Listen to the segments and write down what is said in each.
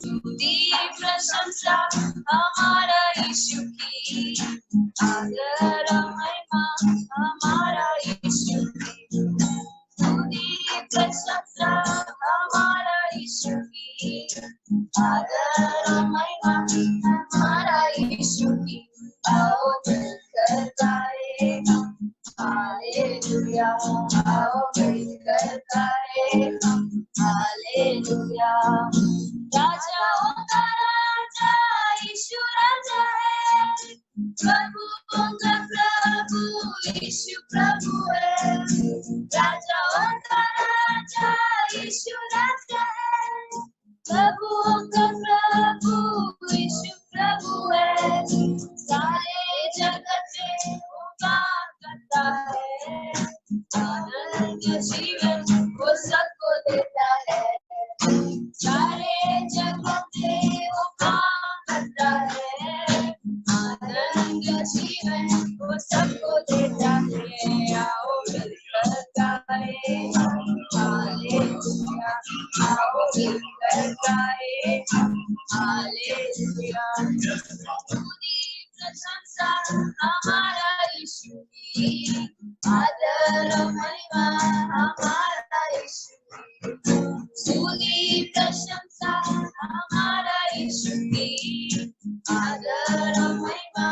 स्तुति प्रशंसा हमारा यीशु की, आदर महिमा हमारा यीशु की। स्तुति प्रशंसा हमारा यीशु की, आदर महिमा हमारा यीशु की। आओ मिलकर गाए हम हालेलुया, आओ मिलकर गाए हम हालेलुया। राजाओं का राजा यीशु राजा है, प्रभुओं का प्रभु यीशु प्रभु है। राजाओं का राजा यीशु राजा है, प्रभुओं का प्रभु यीशु प्रभु है। सारे जगत से उपकार करता है, आनंद जीवन वो सबको देता है। सारे जगत से उपकार करता है, आनंद जीवन वो सबको देता है। आओ मिलकर गाए हालेलुया, आओ मिलकर गाए हालेलुया। स्तुति प्रशंसा हमारा यीशु की, आदर महिमा हमारा यीशु की। स्तुति प्रशंसा हमारा यीशु की, आदर महिमा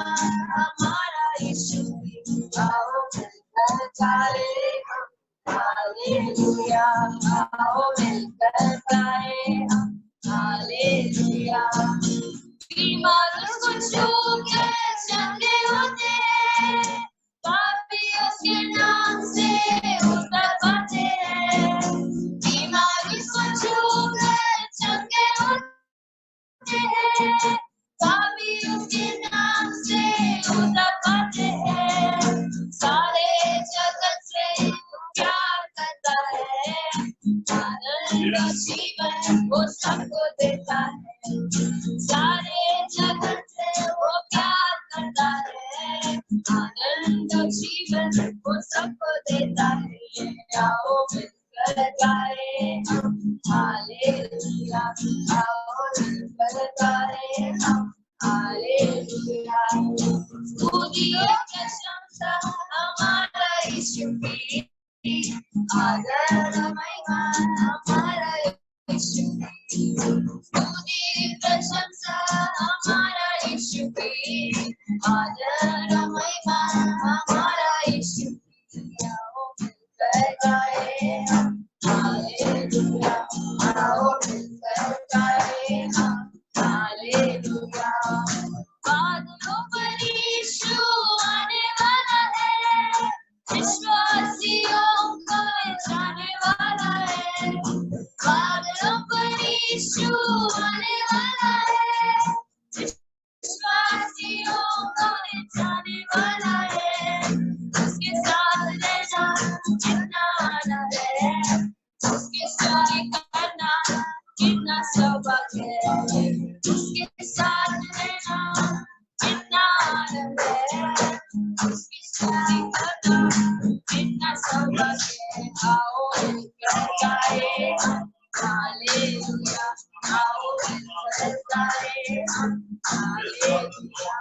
हमारा यीशु की। आओ मिलकर गाए हम हालेलुया, आओ मिलकर गाए हम हालेलुया। बीमारों को छू के चंगे होते हैं, पापियों के नाम से उद्धार पाते हैं। बीमारों को छू के चंगे होते हैं, पापियों के नाम से उद्धार पाते हैं। सारे जगत से प्यार करता है, आनंद जीवन वो सबको देता है। सारे जगत से वो प्यार करता है, आनंद जीवन वो सबको देता है। आओ मिलकर गाए हम हालेलुया, आओ मिलकर गाए हम हालेलुया। स्तुतियों प्रशंसा हमारा यीशु की, आदर महिमा हमारा यीशु की। स्तुति प्रशंसा हमारा यीशु की, आदर महिमा हमारा यीशु की। आओ मिलकर गाए हम हालेलुया, आओ मिलकर गाए हम हालेलुया। बादलों पर यीशु आने वाला है, विश्वासियों को बचाने वाला है। बादलों पर यीशु आने वाला है, विश्वासियों को बचाने वाला है। उसके साथ रहना जितना आना है, उसके साथ करना जितना सौभाग्य है। उसके साथ रहना जितना आनंद है, उसकी स्तुति करना जितना सौभाग्य है। आओ मिलकर गाए हम हालेलुया, आओ मिलकर गाए हम हालेलुया।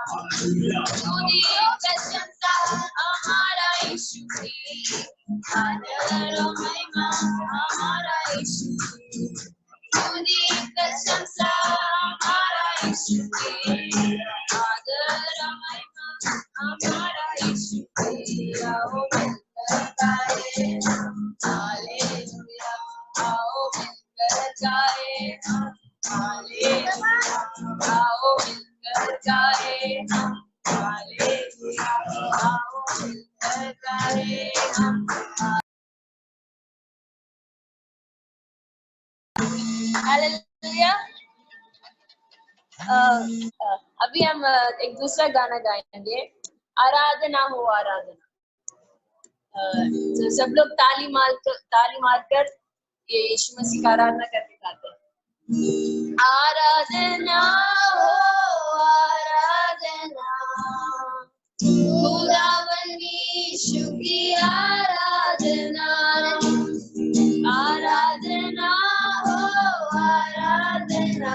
स्तुतियों प्रशंसा हमारा यीशु की, आदर महिमा हमारा यीशु की। स्तुति प्रशंसा हमारा यीशु की, आदर महिमा हमारा यीशु की। आओ मिलकर गाए हम हालेलुया, आओ मिलकर गाए हम हालेलुया, आओ मिलकर गाए हम हालेलुया, आओ मिलकर गाए हम हालेलुया। अभी हम एक दूसरा गाना गाएंगे, आराधना हो आराधना। तो सब लोग ताली मारकर ये यीशु मसीह का आराधना करके गाते हैं। आराधना हो आराधना, खुदावन यीशु की आराधना। आराधना हो आराधना,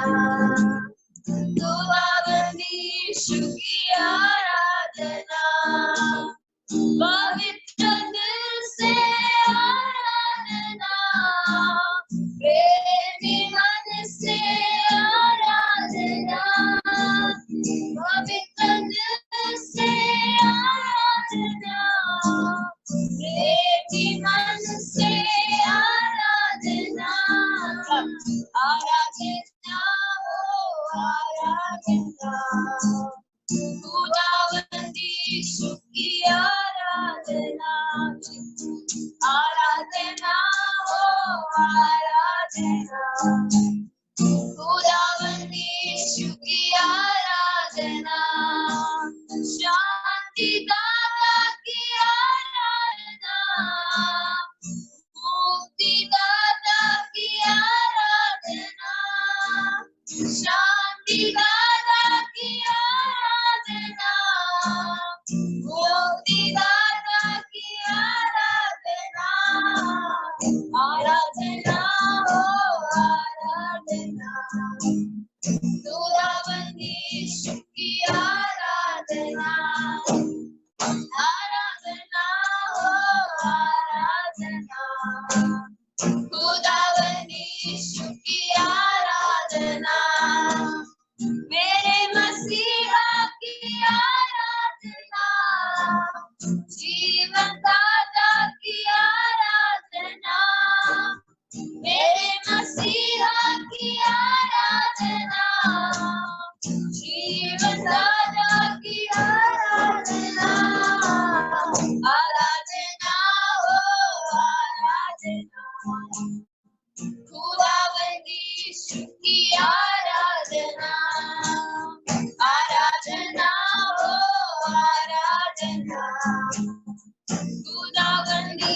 आराधना खुदावंदी की आराधना आराधना हो आराधना खुदावंदी की आराधना शांति दाता की आराधना मुक्ति दाता की आराधना शांति दाता की आराधना मुक्ति दाता की आराधना आराधना हो आराधना खुदावंदी की आराधना आराधना हो आराधना खुदावंदी की आराधना मेरे मसीहा की आराधना जीवन दाता की आराधना मेरे मसीहा की आराधना जीवन दाता की आराधना आराधना हो आराधना खुदावंदी की आराधना आराधना हो आराधना खुदावंदी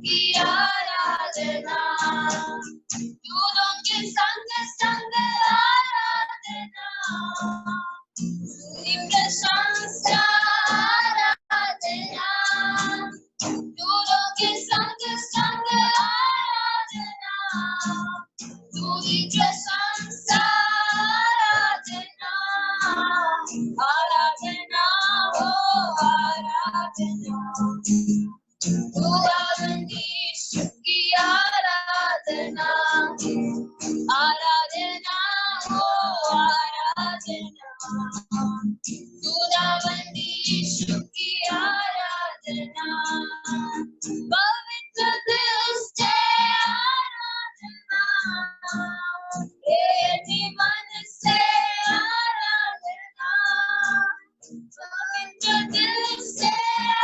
की आराधना दूरों के संग संग आराधना प्रशंसा आराधना दूरों के संग संग आराधना दूरी प्रशंसा आराधना आराधना हो आराधना खुदावंदी की आराधना आराधना हो आराधना खुदावंदी की आराधना पवित्र दिल से आराधना प्रेमी मन से आराधना पवित्र दिल से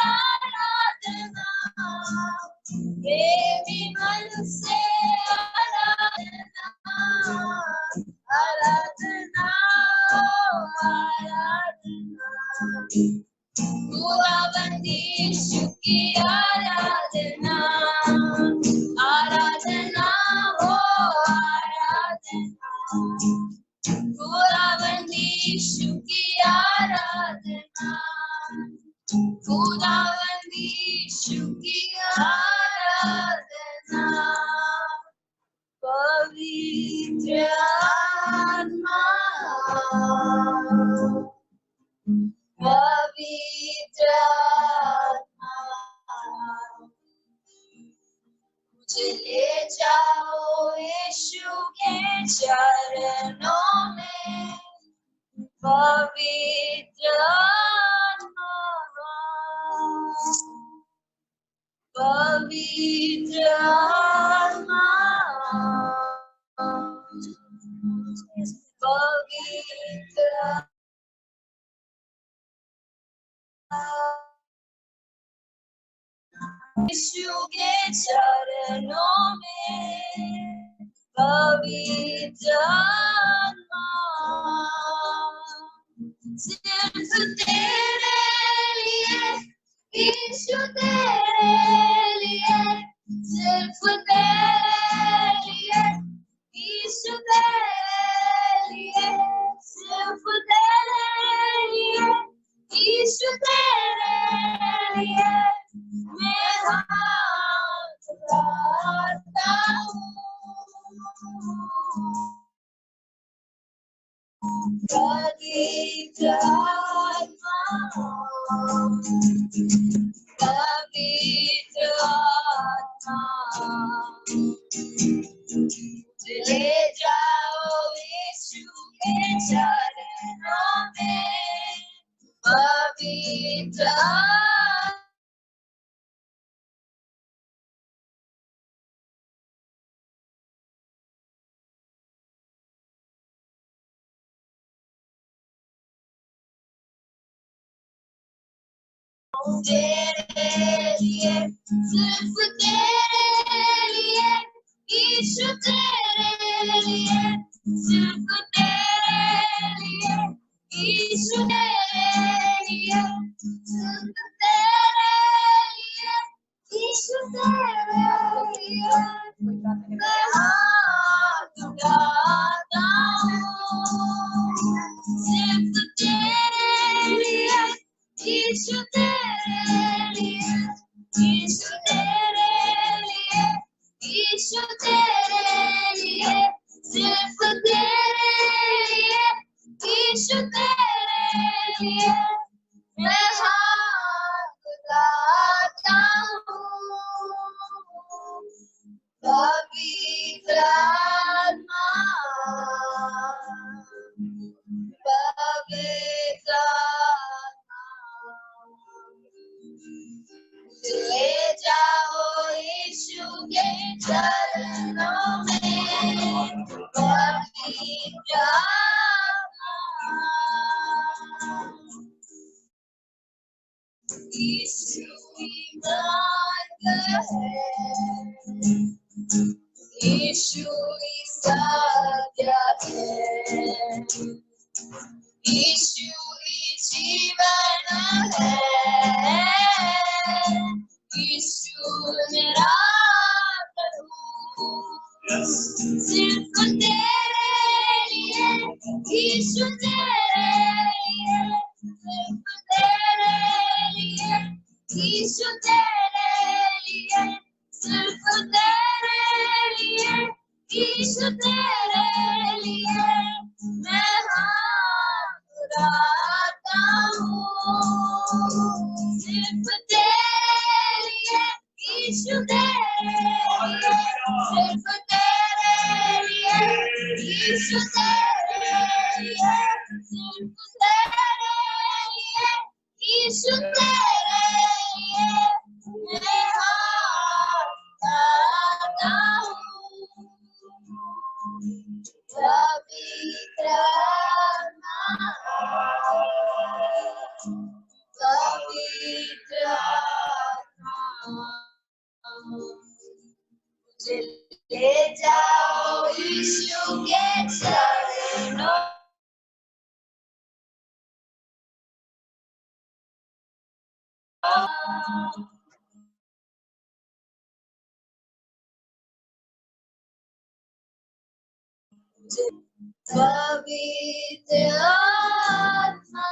आराधना प्रेमी मन से आराधना आराधना आराधना खुदावंदी की आराधना आराधना हो आराधना खुदावंदी की आराधना खुदावंदी की आराधना पवित्र आत्मा पवित्र आत्मा मुझे ले जाओ यीशु के चरणों में पवित्र आत्मा पवित्र आत्मा पवित्र यीशु के चरणों में पवित्र आत्मा सिर्फ तेरे लिए यीशु तेरे लिए सिर्फ तेरे लिए यीशु तेरे लिए सिर्फ तेरे लिए यीशु तेरे लिए मैं हाथ बढ़ाता हूँ पवित्र आत्मा पवित्र आत्मा ले जाओ यीशु के चरणों में पवित्र हूँ तेरे लिए, सिर्फ तेरे लिए, यीशु तेरे लिए, सिर्फ तेरे लिए, यीशु तेरे लिए, सिर्फ तेरे लिए, यीशु तेरे लिए, मैं हाथ उठाता हूँ, सिर्फ तेरे लिए, यीशु तेरे लिए, यीशु तेरे लिए, यीशु तेरे लिए, सिर्फ तेरे लिए, यीशु तेरे लिए, मैं हाथ उठाता हूँ, पवित्र आत्मा, पवित्र ले जाओ यीशु के चरणों में, पवित्र यीशु ही मार्ग है, यीशु ही सत्य है, यीशु ही जीवन है, यीशु मेरा प्रभु, सिर्फ तेरे लिए, यीशु तेरे लिए, सिर्फ तेरे लिए, यीशु तेरे लिए, सिर्फ तेरे लिए, यीशु तेरे लिए, मैं हाथ उठाता हूँ, सिर्फ तेरे लिए, यीशु तेरे लिए, सिर्फ तेरे लिए, यीशु तेरे लिए, सिर्फ तेरे लिए, यीशु तेरे लिए, मैं हाथ उठाता हूँ, पवित्र आत्मा, पवित्र आत्मा, मुझे ले जाओ यीशु के चरणों, पवित्र आत्मा,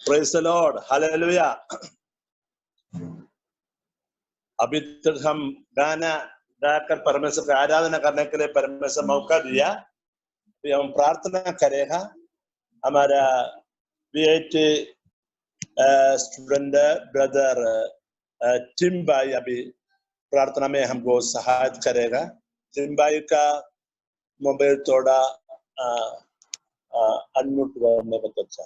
Praise the Lord. Hallelujah. अभी तक हम गाना गाकर परमेश्वर की आराधना करने के लिए परमेश्वर मौका दिया। अभी हम प्रार्थना करेगा। हमारा B.Ed स्टूडेंट ब्रदर टिम भाई अभी प्रार्थना में हमको सहायता करेगा। टिम भाई का मोबाइल थोड़ा अनम्यूट करने में अच्छा।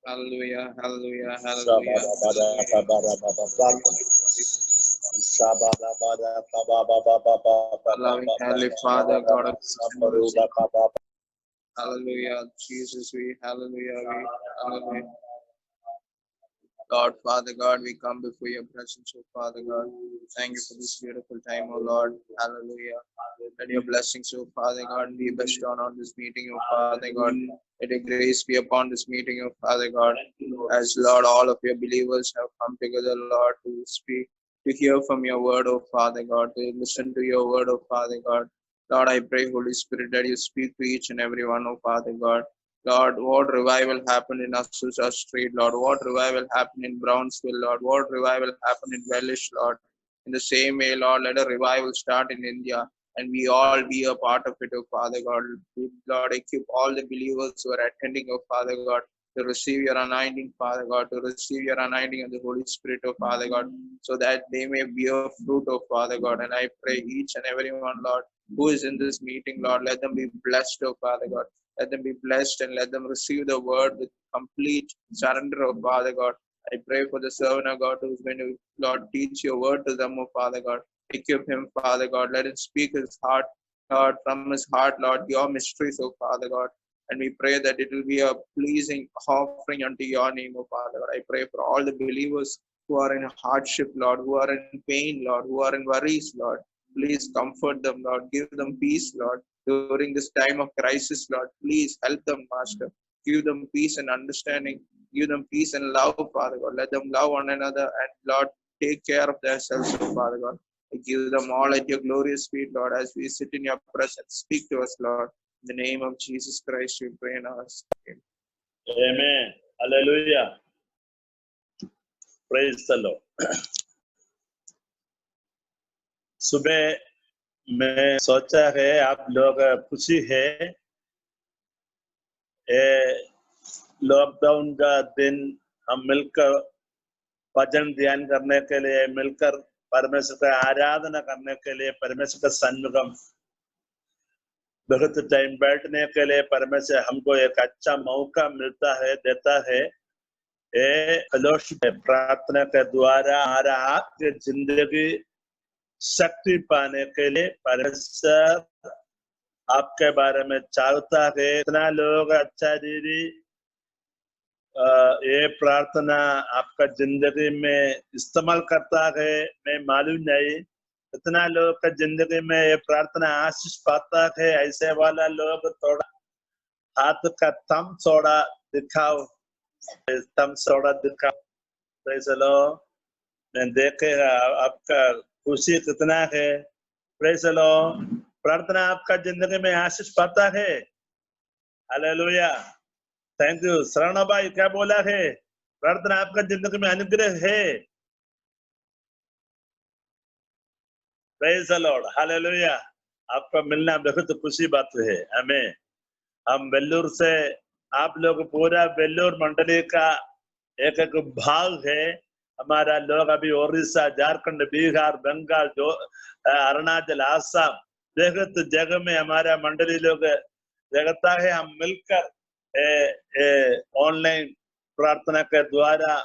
Hallelujah, hallelujah, hallelujah. Loving Heavenly Father, God of mercy. Hallelujah, Jesus, we hallelujah, hallelujah. Lord, Father God, we come before your presence, oh Father God. Thank you for this beautiful time, oh Lord. Hallelujah. Let your blessings, oh Father God, be bestowed on this meeting, oh Father God. Let your grace be upon this meeting, oh Father God. As Lord, all of your believers have come together, Lord, to speak, to hear from your word, oh Father God, to listen to your word, oh Father God. Lord, I pray, Holy Spirit, that you speak to each and every one, oh Father God. Lord, what revival happened in Azusa Street, Lord? What revival happened in Brownsville, Lord? What revival happened in Wellish, Lord? In the same way, Lord, let a revival start in India, and we all be a part of it, oh Father God. Lord, equip all the believers who are attending, oh Father God, to receive your anointing, Father God, to receive your anointing of the Holy Spirit, oh Father God, so that they may bear fruit, oh Father God. And I pray each and every one, Lord, who is in this meeting, Lord, let them be blessed, oh Father God. Let them be blessed and let them receive the word with complete surrender, oh Father God. I pray for the servant of God who is going to, Lord, teach your word to them, oh Father God. Equip him, Father God. Let him speak his heart, Lord, from his heart, Lord, your mysteries, oh Father God. And we pray that it will be a pleasing offering unto your name, oh Father God. I pray for all the believers who are in hardship, Lord, who are in pain, Lord, who are in worries, Lord. Please comfort them, Lord. Give them peace, Lord. During this time of crisis, Lord, please help them, Master. Give them peace and understanding. Give them peace and love, Father God. Let them love one another and, Lord, take care of themselves, Father God. I give them all at your glorious feet, Lord, as we sit in your presence. Speak to us, Lord. In the name of Jesus Christ, we pray and ask. Amen. Hallelujah. Praise the Lord. सुबह मैं सोचा है आप लोग खुशी है, lockdown का दिन हम मिलकर भजन ध्यान करने के लिए, मिलकर परमेश्वर का आराधना करने के लिए, परमेश्वर का सन्मुखम बहुत टाइम बैठने के लिए परमेश्वर हमको एक अच्छा मौका मिलता है, देता है। फेलोशिप प्रार्थना के द्वारा हमारा आपकी जिंदगी शक्ति पाने के लिए परमेश्वर आपके बारे में चाहता है। इतना लोग अच्छा दीदी ये प्रार्थना आपका जिंदगी में इस्तेमाल करता है, मैं मालूम नहीं। इतना लोग का जिंदगी में ये प्रार्थना आशीष पाता है। ऐसे वाला लोग थोड़ा हाथ का थम थोड़ा दिखाओ, थम थोड़ा दिखाओ। Praise the Lord. मैं देखेगा आपका खुशी कितना है। Praise the Lord. प्रार्थना आपका जिंदगी में आशीष पाता है। Hallelujah, thank you. शरणा भाई क्या बोला है? प्रार्थना आपका जिंदगी में अनुग्रह है। Praise the Lord, hallelujah. आपका मिलना बहुत खुशी बात है हमें। हम वेल्लूर से, आप लोग पूरा वेल्लूर मंडली का एक एक भाग है। हमारा लोग अभी ओडिशा, झारखंड, बिहार, बंगाल, जो अरुणाचल, आसाम, बहुत जगह में हमारा मंडली लोग जगता है। हम मिलकर ऑनलाइन प्रार्थना के द्वारा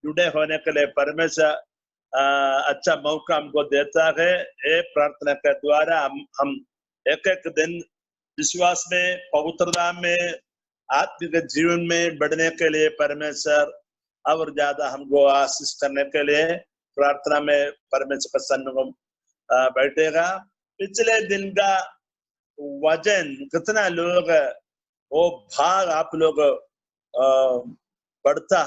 जुड़े होने के लिए परमेश्वर अच्छा मौका हमको देता है। ये प्रार्थना के द्वारा हम एक एक दिन विश्वास में, पवित्रता में, आत्मिक जीवन में बढ़ने के लिए परमेश्वर और ज्यादा हमको आशीष करने के लिए प्रार्थना में परमेश्वर का सन्मुख बैठेगा। पिछले दिन का वजन कितना लोग वो भाग आप लोग पढ़ता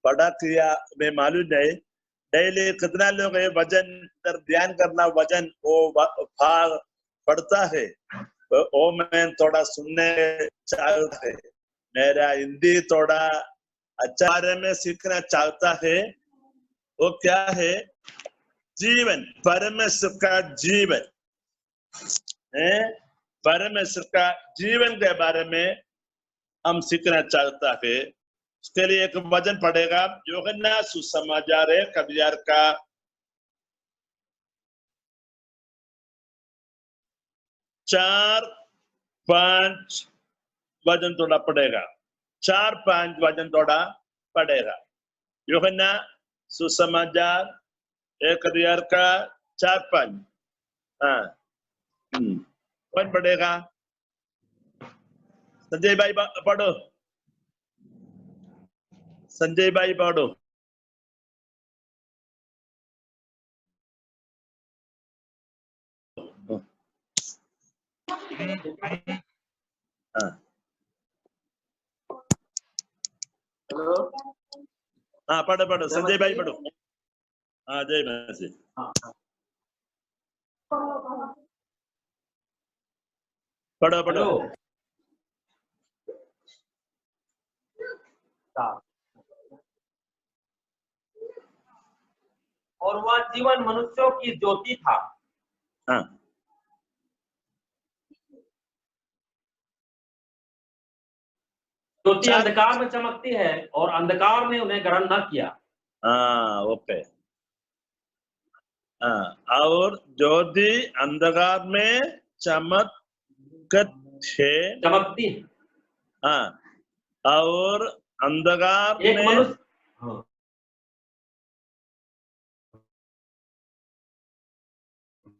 पढ़ा किया मैं मालूम नहीं। डेली कितना लोग ये वजन पर ध्यान करना, वजन वो भाग पढ़ता है। वो मैं थोड़ा सुनने चाहता है। मेरा हिंदी थोड़ा अच्छा बारे में सीखना चाहता है। वो क्या है? जीवन, परमेश्वर का जीवन है। परमेश्वर का जीवन के बारे में हम सीखना चाहता है। उसके लिए एक वचन पढ़ेगा, यूहन्ना सुसमाचार है कबियार का 4-5 वचन थोड़ा पढ़ेगा। 4-5 वचन थोड़ा पढ़ेगा। यूहन्ना सुसमाचार एक अधिकार का 4-5। हाँ, कौन पढ़ेगा? संजय भाई पढ़ो। संजय भाई पढ़ो। हाँ, हेलो, हाँ पढ़ो पढ़ो, संजय भाई पढ़ो। हाँ जय मसीह। पढ़ो पढ़ो। और वह जीवन मनुष्यों की ज्योति था। हाँ, ज्योति अंधकार में चमकती है और अंधकार ने उन्हें ग्रहण न किया। हाँ ओके। हाँ, और ज्योति अंधकार में चमकती है। हाँ, और अंधकार एक में मनुष्य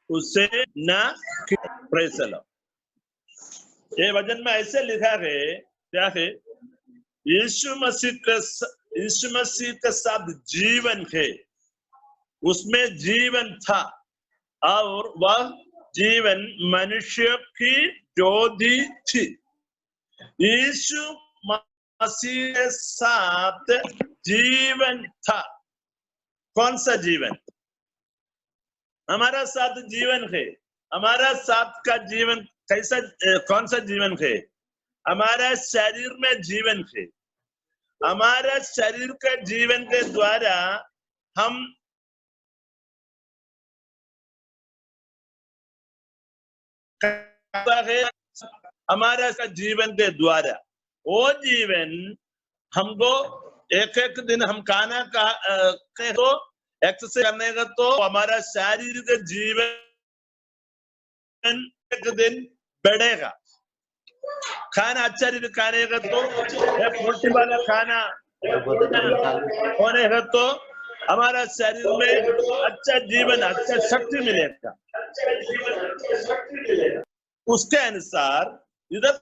उसे न प्रेस लो। ये वचन में ऐसे लिखा है, क्या है? यीशु मसीह के साथ जीवन है, उसमें जीवन था और वह जीवन मनुष्य की ज्योति थी। यीशु मसीह के साथ जीवन था। कौन सा जीवन? हमारा साथ जीवन है। हमारा साथ का जीवन कैसा, कौन सा जीवन है? हमारा शरीर में जीवन है। हमारा शरीर के जीवन के द्वारा हम हमारा जीवन के द्वारा वो जीवन हमको एक एक दिन हम खाना का तो एक्सरसाइज करने का तो हमारा शारीरिक जीवन एक दिन बढ़ेगा। खाना अच्छा खाने का तो एक रोटी वाला खाना होने का तो हमारा शरीर में अच्छा जीवन अच्छा शक्ति मिलेगा। उसके अनुसार इधर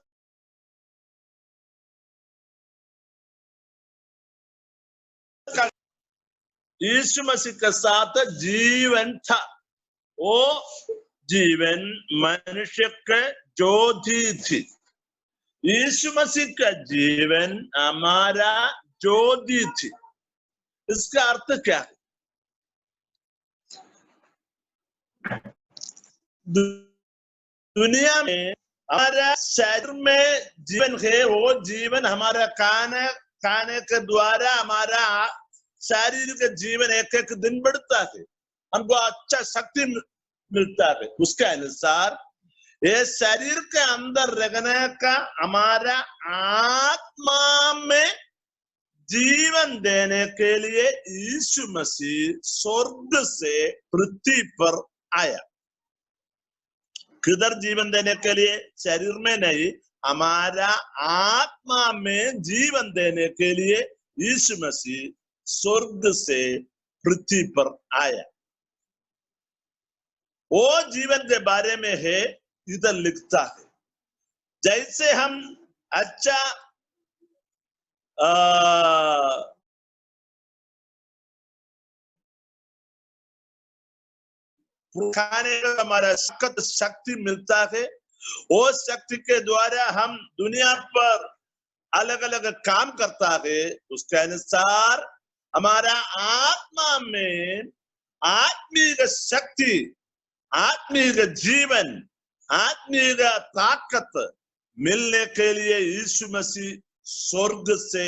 यीशु मसीह के साथ जीवन था। वो जीवन मनुष्य के ज्योति थी। यीशु मसीह का जीवन हमारा ज्योति थी। इसका अर्थ क्या है? दुनिया में हमारा शरीर में जीवन है, वो जीवन हमारा खाने के द्वारा हमारा शारीरिक जीवन एक एक दिन बढ़ता है, हमको अच्छा शक्ति मिलता है। उसके अनुसार ये शरीर के अंदर रहने का हमारा आत्मा में जीवन देने के लिए यीशु मसीह स्वर्ग से पृथ्वी पर आया। किधर जीवन देने के लिए? शरीर में नहीं, हमारा आत्मा में जीवन देने के लिए यीशु मसीह स्वर्ग से पृथ्वी पर आया। वो जीवन के बारे में है इधर लिखता है। जैसे हम अच्छा खाने का हमारा सख्त शक्ति मिलता है। वो शक्ति के द्वारा हम दुनिया पर अलग अलग काम करता है। उसके अनुसार हमारा आत्मा में आत्मिक शक्ति, आत्मिक जीवन, आत्मिक ताकत मिलने के लिए यीशु मसीह स्वर्ग से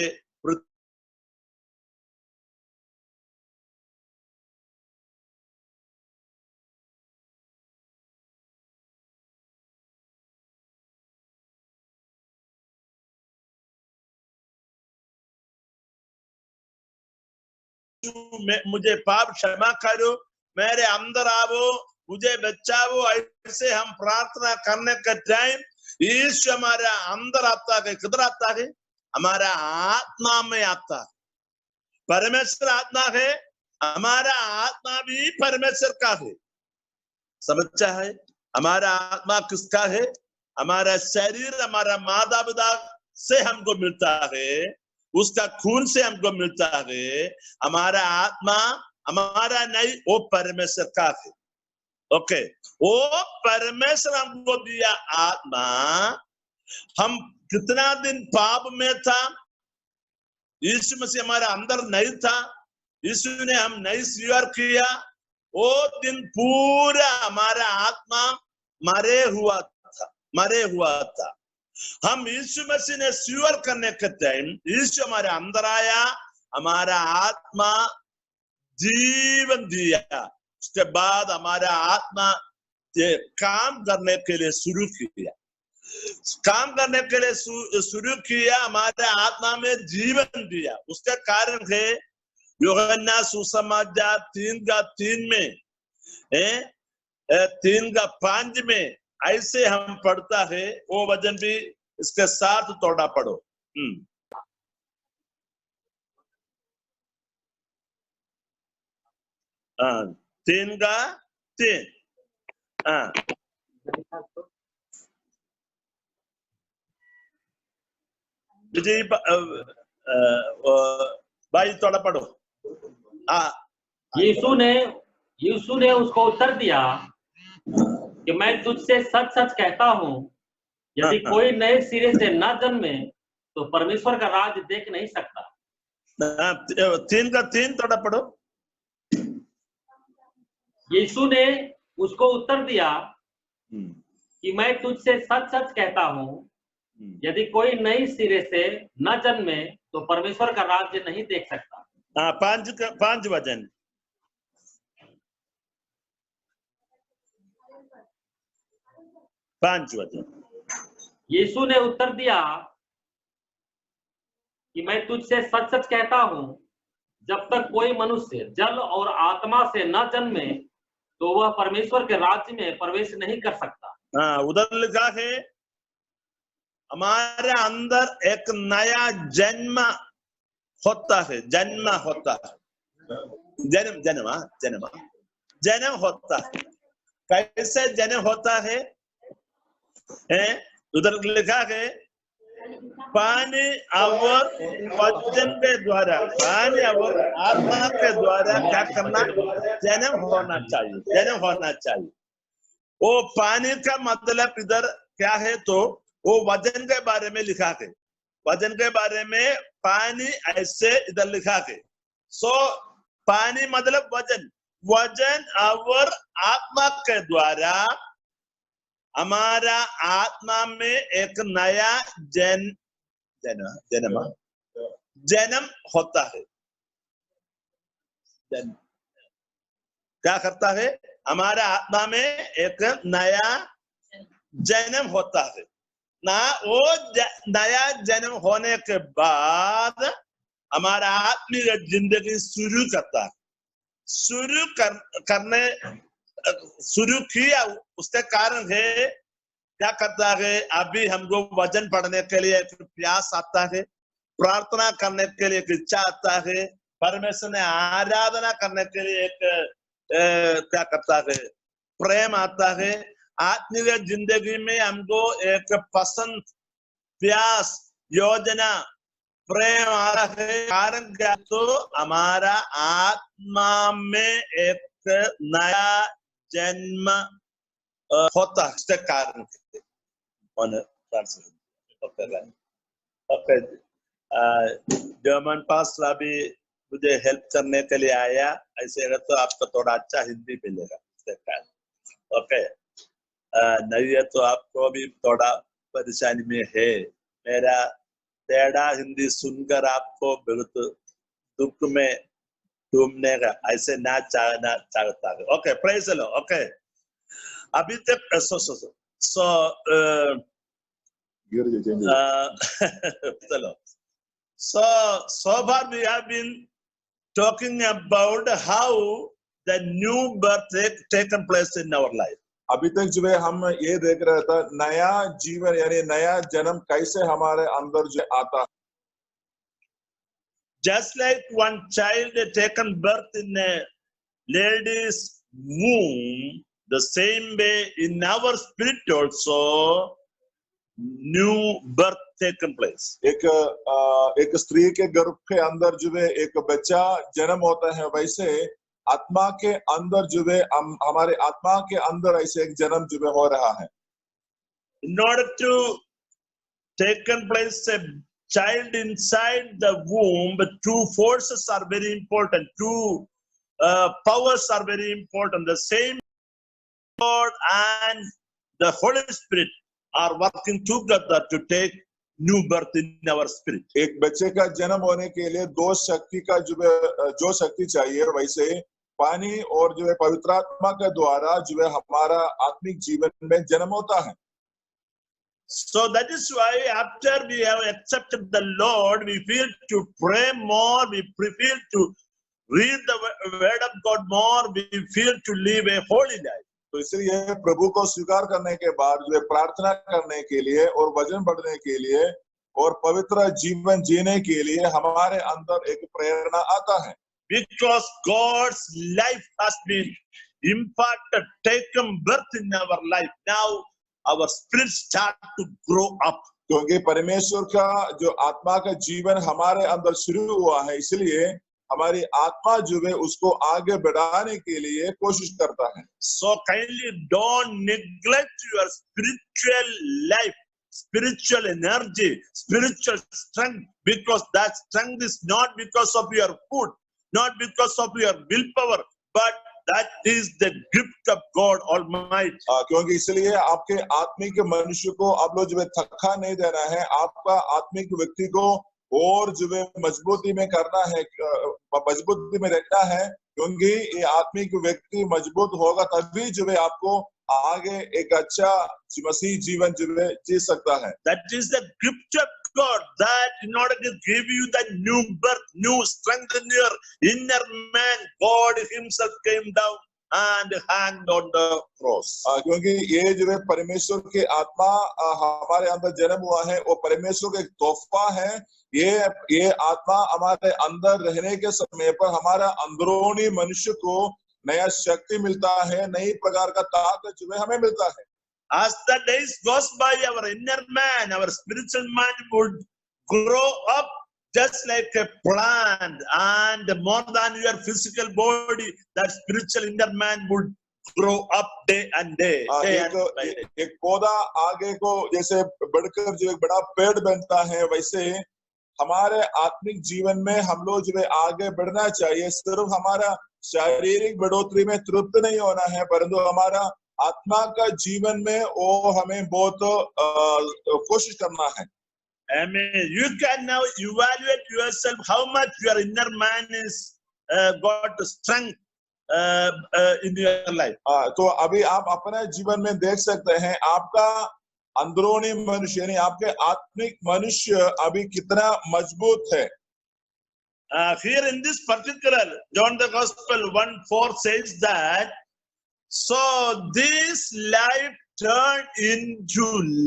मुझे पाप क्षमा करो, मेरे अंदर आवो, मुझे बचाओ। ऐसे हम प्रार्थना करने का टाइम यीशु हमारा अंदर आता है। किधर आता है? हमारा आत्मा में आता है। परमेश्वर आत्मा है, हमारा आत्मा भी परमेश्वर का है। समझता है? हमारा आत्मा किसका है? हमारा शरीर हमारा माता पिता से हमको मिलता है, उसका खून से हमको मिलता है। हमारा आत्मा हमारा नहीं, वो परमेश्वर का है। ओके, वो परमेश्वर हमको दिया आत्मा। हम कितना दिन पाप में था, यीशु मसीह हमारा अंदर नहीं था, यीशु ने हम नहीं स्वीकार किया। वो दिन पूरा हमारा आत्मा मरे हुआ था। हम यीशु मसीह ने स्वीकार करने के टाइम यीशु हमारे अंदर आया, हमारा आत्मा जीवन दिया। उसके बाद हमारा आत्मा काम करने के लिए शुरू किया। काम करने के लिए शुरू किया, हमारे आत्मा में जीवन दिया। उसका कारण है यूहन्ना सुसमाचार 3:3 में 3:5 में ऐसे हम पढ़ता है। वो वचन भी इसके साथ थोड़ा पढ़ो। 3:3 विजय भाई थोड़ा पढ़ो। यीशु ने उसको उत्तर दिया कि मैं तुझसे सच सच कहता हूँ, यदि कोई नए सिरे से न जन्मे तो परमेश्वर का राज देख नहीं सकता। 3:3 थोड़ा पढ़ो। यीशु ने उसको उत्तर दिया कि मैं तुझसे सच सच कहता हूँ, यदि कोई नई सिरे से न जन्मे तो परमेश्वर का राज्य नहीं देख सकता। 5 वचन 5 वचन। यीशु ने उत्तर दिया कि मैं तुझसे सच सच कहता हूं, जब तक कोई मनुष्य जल और आत्मा से न जन्मे तो वह परमेश्वर के राज्य में प्रवेश नहीं कर सकता। हाँ, उधर लिखा है हमारे अंदर एक नया जन्म होता है, जन्म होता है, जन्म होता है। कैसे जन्म होता है? उधर लिखा है पानी और वचन के द्वारा, पानी और आत्मा के द्वारा क्या करना? जन्म होना चाहिए, जन्म होना चाहिए। वो पानी का मतलब इधर क्या है? तो वो वचन के बारे में लिखा है, वचन के बारे में पानी ऐसे इधर लिखा है। सो पानी मतलब वचन, वचन और आत्मा के द्वारा हमारा आत्मा में एक नया जन्म होता है। क्या करता है? हमारा आत्मा में एक नया जन्म होता है ना। वो नया जन्म होने के बाद हमारा आत्मिक जिंदगी शुरू करता है। शुरू किया, उसके कारण है क्या करता है? अभी हमको वचन पढ़ने के लिए एक प्यास आता है, प्रार्थना करने के लिए एक इच्छा आता है, परमेश्वर ने आराधना करने के लिए एक क्या करता है? प्रेम आता है। आत्मिक जिंदगी में हमको एक पसंद, प्यास, योजना, प्रेम आता है। कारण क्या? तो हमारा आत्मा में एक नया जन्म होता है, इसके कारण। जर्मन पास अभी मुझे हेल्प करने के लिए आया, ऐसे अगर तो आपको थोड़ा अच्छा हिंदी मिलेगा इसके कारण। ओके, नहीं है तो आपको भी थोड़ा परेशानी में है। मेरा टेढ़ा हिंदी सुनकर आपको बहुत दुख में डूबने का ऐसे ना चाहता है। Okay, praise the Lord. Okay, अभी तक so far we have been talking about how the new birth taken place in our life. अभी तक जो है हम ये देख रहे था नया जीवन यानी नया जन्म कैसे हमारे अंदर जो आता है। Just like one child taken birth in a lady's womb, the same way in our spirit also new birth taken place. एक स्त्री के गर्भ के अंदर जो है एक बच्चा जन्म होता है, वैसे आत्मा के अंदर जो है हमारे आत्मा के अंदर ऐसे एक जन्म जो है हो रहा है। In order to taken place a child inside the womb, two forces are very important, two powers are very important. The same Lord and the Holy Spirit are working together to take new birth in our spirit. एक बच्चे का जन्म होने के लिए दो शक्ति का जो शक्ति चाहिए, वैसे पानी और जो है पवित्र आत्मा के द्वारा जो है हमारा आत्मिक जीवन में जन्म होता है। So that is why after we have accepted the Lord, we feel to pray more, we feel to read the word of God more, we feel to live a holy life. तो इसलिए प्रभु को स्वीकार करने के बाद जो है प्रार्थना करने के लिए और वचन पढ़ने के लिए और पवित्र जीवन जीने के लिए हमारे अंदर एक प्रेरणा आता है। Because God's life has been imparted, taken birth in our life. Now our spirit start to grow up. क्योंकि परमेश्वर का जो आत्मा का जीवन हमारे अंदर शुरू हुआ है, इसलिए हमारी आत्मा जो है उसको आगे बढ़ाने के लिए कोशिश करता है। So kindly don't neglect your spiritual life, spiritual energy, spiritual strength, because that strength is not because of your food, not because of your willpower, but that is the gift of God Almighty. क्योंकि इसलिए आपके आत्मिक मनुष्य को आप लोग जो है थका नहीं देना है। आपका आत्मिक व्यक्ति को और जो है मजबूती में करना है, मजबूती में रहना है, क्योंकि ये आत्मिक व्यक्ति मजबूत होगा तभी जो है आपको आगे एक अच्छा मसीह जीवन जो है जी सकता है। That is the gift of God, that in order to give you the new birth, new strength in your inner man, God himself came down and hanged on the cross. क्योंकि ये जो है परमेश्वर के आत्मा हमारे अंदर जन्म हुआ है, वो परमेश्वर का एक तोहफा है। ये आत्मा हमारे अंदर रहने के समय पर हमारा अंदरूनी मनुष्य को नया शक्ति मिलता है, नई प्रकार का ताकत जो है हमें मिलता है। As the days goes by, our inner man, our spiritual man would grow up just like a plant, and more than your physical body, that spiritual inner man would grow up day and day. एक पौधा आगे को जैसे बढ़कर जो एक बड़ा पेड़ बनता है, वैसे हमारे आत्मिक जीवन में हम लोग जो है आगे बढ़ना चाहिए। सिर्फ हमारा शारीरिक बढ़ोतरी में तृप्त नहीं होना है, परंतु हमारा आत्मा का जीवन में वो हमें बहुत कोशिश करना है। Amen. You can now evaluate yourself how much your inner man is got strength in your life. तो अभी आप अपने जीवन में देख सकते हैं आपका अंदरूनी मनुष्य यानी आपके आत्मिक मनुष्य अभी कितना मजबूत है। Here in this particular John the Gospel 1:4 says that, so this life turned into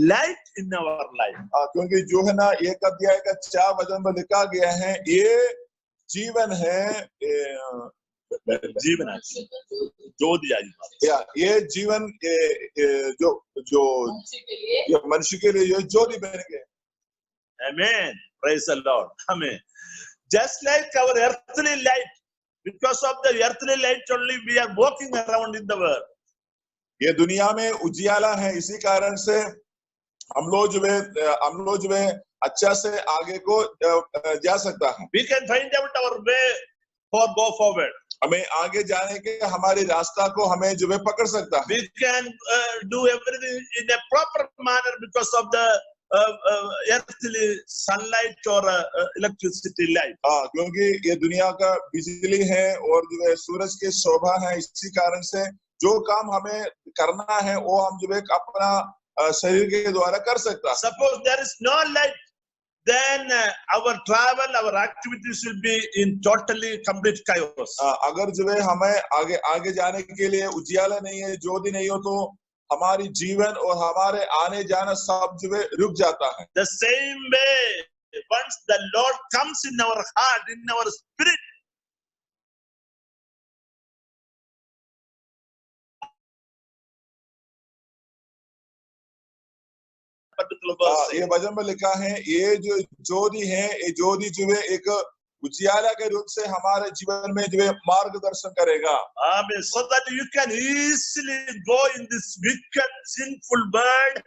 light in our life. क्योंकि जो है ना एक अध्याय का 4 वचन में लिखा गया है, ये जीवन है, जीवन जो दिया ये जीवन जो मनुष्य के लिए ये ज्योति बन गए। Amen. Praise the Lord. Amen. Just like our earthly light, because of the earthly light only we are walking around in the world. ये दुनिया में उजियाला है, इसी कारण से हम लोग जो है अच्छा से आगे को जा सकता है। We can find out our way for go forward. हमें आगे जाने के हमारे रास्ता को हमें जो है पकड़ सकता है। We can do everything in a proper manner because of the earthly sunlight or electricity light. क्योंकि ये दुनिया का बिजली है और जो है सूरज की शोभा है, इसी कारण से जो काम हमें करना है वो हम जो है अपना शरीर के द्वारा कर सकता है। Suppose there is no light, then our travel, our activities will be in totally complete chaos. अगर जो है हमें आगे जाने के लिए उजियाला नहीं है, ज्योति नहीं हो, तो हमारी जीवन और हमारे आने जाना सब जो है रुक जाता है। The same way, once the Lord comes in our heart, in our spirit, ये वचन में लिखा है, ये जो ज्योति है, ये ज्योति जो है एक उजियाला के रूप से हमारे जीवन में जो है मार्गदर्शन करेगा। Amen. So that you can easily go in this wicked, sinful world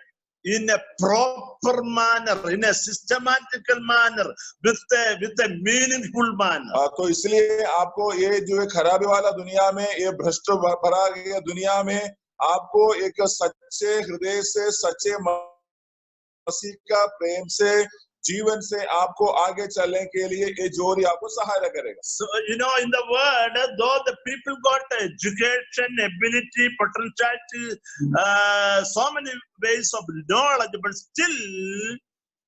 in a proper manner, in a systematical manner, with a meaningful manner. तो इसलिए आपको ये जो है खराबी वाला दुनिया में, ये भ्रष्ट भरा गया दुनिया में, आपको एक सच्चे हृदय से, सच्चे मसीह का प्रेम से, जीवन से आपको आगे चलने के लिए ये जोरी आपको सहायता करेगा। So you know, in the world, though the people got education, ability, potentiality, so many ways of knowledge, but still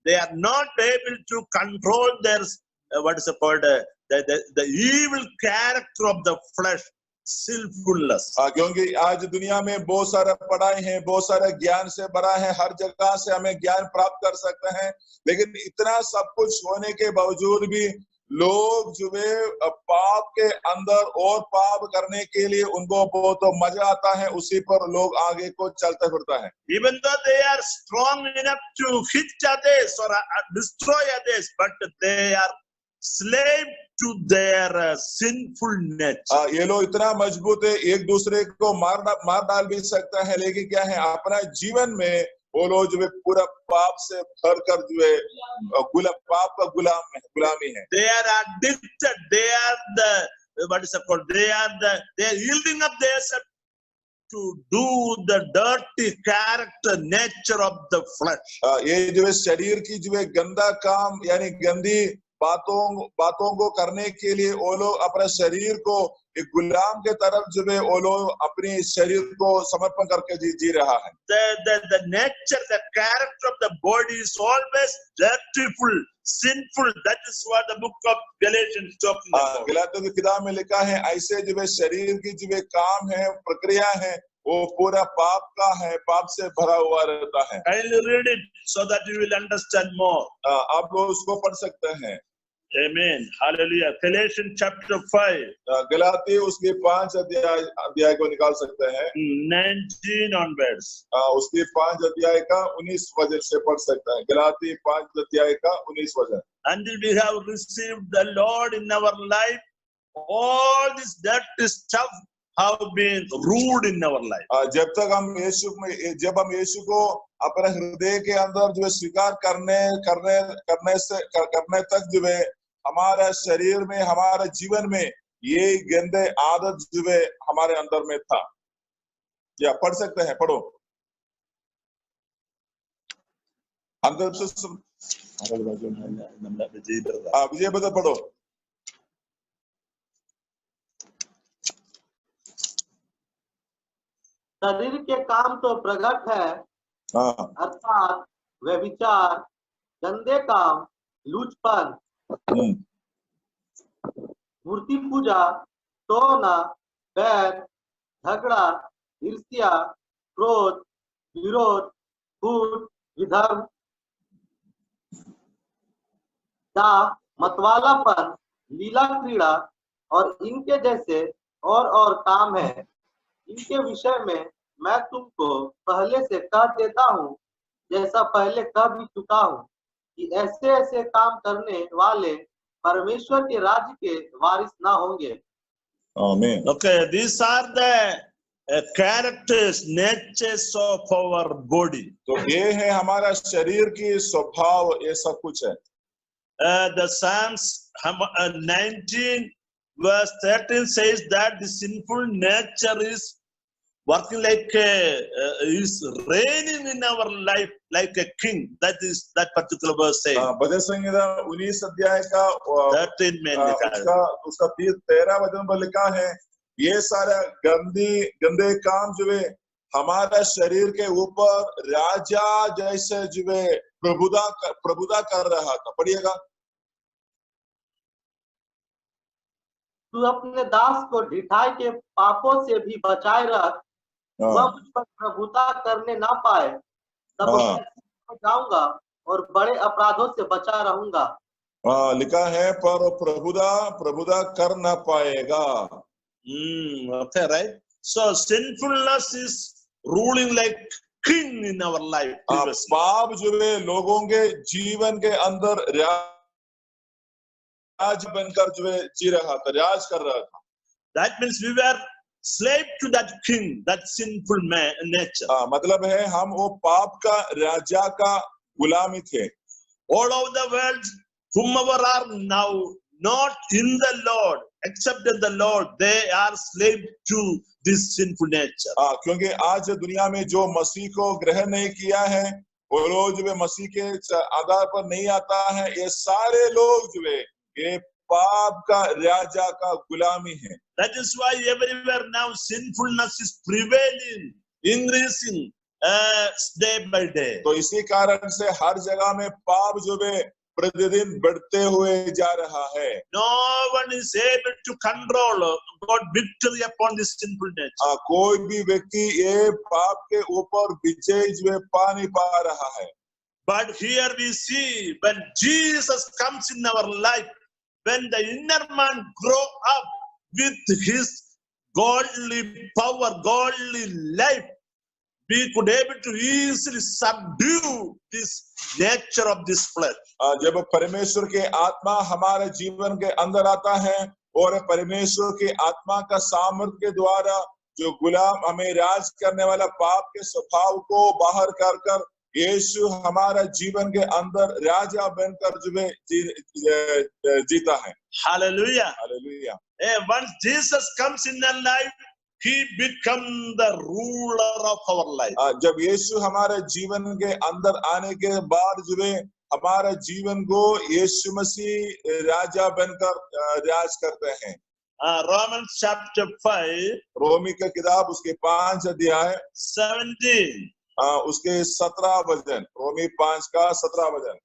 they are not able to control their what is called the evil character of the flesh. Sinfulness. क्योंकि आज दुनिया में बहुत सारा पढ़ाई है, बहुत सारा ज्ञान से भरा है, हर जगह से हमें ज्ञान प्राप्त कर सकते हैं, लेकिन इतना सब कुछ होने के बावजूद भी लोग जो है पाप के अंदर और पाप करने के लिए उनको बहुत मजा आता है, उसी पर लोग आगे को चलते फिरता है। Even though they are strong enough to hit others or destroy others, but they are slave to their sinful nature. ये लोग इतना मजबूत है, एक दूसरे को मार डाल भी सकता है, लेकिन क्या है, अपना जीवन में वो लोग जो है पूरा पाप से भर कर जो है पाप का गुलामी है। They are addicted. They are the what is it called? They are yielding up themselves to do the dirty character nature of the flesh. ये जो है शरीर की जो है गंदा काम यानी गंदी बातों को करने के लिए वो लोग अपने शरीर को एक गुलाम के तरफ जो है वो लोग अपने शरीर को समर्पण करके जी रहा है. The nature, the character of the body is always dirtyful, sinful. That is what the book of Galatians talking about. गलातियों की किताब में लिखा है ऐसे जो है शरीर की जो है काम है प्रक्रिया है वो पूरा पाप का है, पाप से भरा हुआ रहता है. Kindly read it so that you will understand more. आप लोग उसको पढ़ सकते हैं. Amen. Hallelujah. Galatians chapter 5. Galati उसके 5 अध्याय को निकाल सकते हैं. 19 onwards. उसके 5 अध्याय का 19 वचन से पढ़ सकते हैं. गलाती 5 अध्याय का 19 वचन. Until we have received the Lord in our life, all this dirty stuff have been ruled in our life. जब तक हम यीशु को अपने हृदय के अंदर जो है स्वीकार करने तक जो है हमारा शरीर में हमारे जीवन में ये गंदे आदत जो है हमारे अंदर में था. या पढ़ सकते हैं, पढ़ो. अंदर से विजय बता पढ़ो. शरीर के काम तो प्रकट है, अर्थात व्यभिचार, गंदे काम, लूचपन, मूर्ति पूजा, टोना, बैर, झगड़ा, ईर्ष्या, क्रोध, विरोध, फूट, विधर्म, दाह, मतवालापन, लीला क्रीड़ा और इनके जैसे और काम है. इनके विषय में मैं तुमको पहले से कह देता हूँ, जैसा पहले कह भी चुका हूँ, कि ऐसे काम करने वाले परमेश्वर के राज्य के वारिस ना होंगे. Amen. Okay, these are the characters, natures of our body. तो ये है हमारा शरीर की स्वभाव, ये सब कुछ है. The Psalms 19 verse 13 says that the sinful nature is working like is reigning in our life like a king. That is that particular verse saying. भजन संहिता 19 अध्याय का 13 में लिखा है. उसका 13 वचन पर लिखा है ये सारा गंदे काम जो है हमारा शरीर के ऊपर राजा जैसे जो है प्रभुता कर रहा था. पढ़िएगा. तू अपने दास को ढिठाई के पापों से भी बचाए रख, वह मुझ पर प्रभुता करने ना पाए, तब मैं जाऊंगा और बड़े अपराधों से बचा रहूंगा. लिखा है पर प्रभुता कर ना पाएगा. Okay, right? So sinfulness is ruling like king in our life. पाप जो है लोगों के जीवन के अंदर राज बनकर जो है जी रहा था, राज कर रहा था. That means we were slave to that king, that sinful nature. मतलब है हम वो पाप का राजा का गुलामी थे. All over the world, whomever are now not in the Lord, except in the Lord, they are slave to this sinful nature. क्योंकि आज दुनिया में जो मसीह को ग्रहण नहीं किया है, वो लोग जो है मसीह के आधार पर नहीं आता है, ये सारे लोग जो है ये पाप का राजा का गुलामी है. That is why everywhere now sinfulness is prevailing, increasing day by day. तो इसी कारण से हर जगह में पाप जो है प्रतिदिन बढ़ते हुए जा रहा है. No one is able to control, got victory upon this sinful nature. कोई भी व्यक्ति ये पाप के ऊपर विजय जो है पा नहीं पा रहा है. But here we see when Jesus comes in our life, when the inner man grow up with his godly power, godly life, we could able to easily subdue this nature of this flesh. जब परमेश्वर के आत्मा हमारे जीवन के अंदर आता है और परमेश्वर के आत्मा का सामर्थ्य के द्वारा जो गुलाम हमें राज करने वाला पाप के स्वभाव को बाहर कर यीशु हमारा जीवन के अंदर राजा बनकर जो है जीता है. Hallelujah. Hallelujah. Once Jesus comes in our life, he become the ruler of our life. जब यीशु हमारे जीवन के अंदर आने के बाद जो है हमारे जीवन को यीशु मसीह राजा बनकर राज करते हैं। Romans chapter 5, रोमी का किताब उसके 5 अध्याय 17. उसके 17 वचन, रोमी 5 का 17 वचन।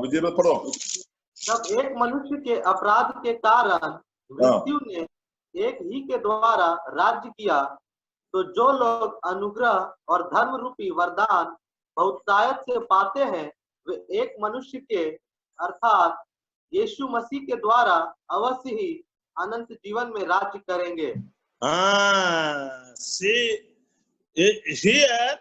विजय पढ़ो। जब एक मनुष्य के अपराध के कारण मृत्यु ने एक ही के द्वारा राज्य किया, तो जो लोग अनुग्रह और धर्म रूपी वरदान बहुतायत से पाते हैं, वे एक मनुष्य के अर्थात यीशु मसीह के द्वारा अवश्य ही अनंत जीवन में राज्य करेंगे। See, here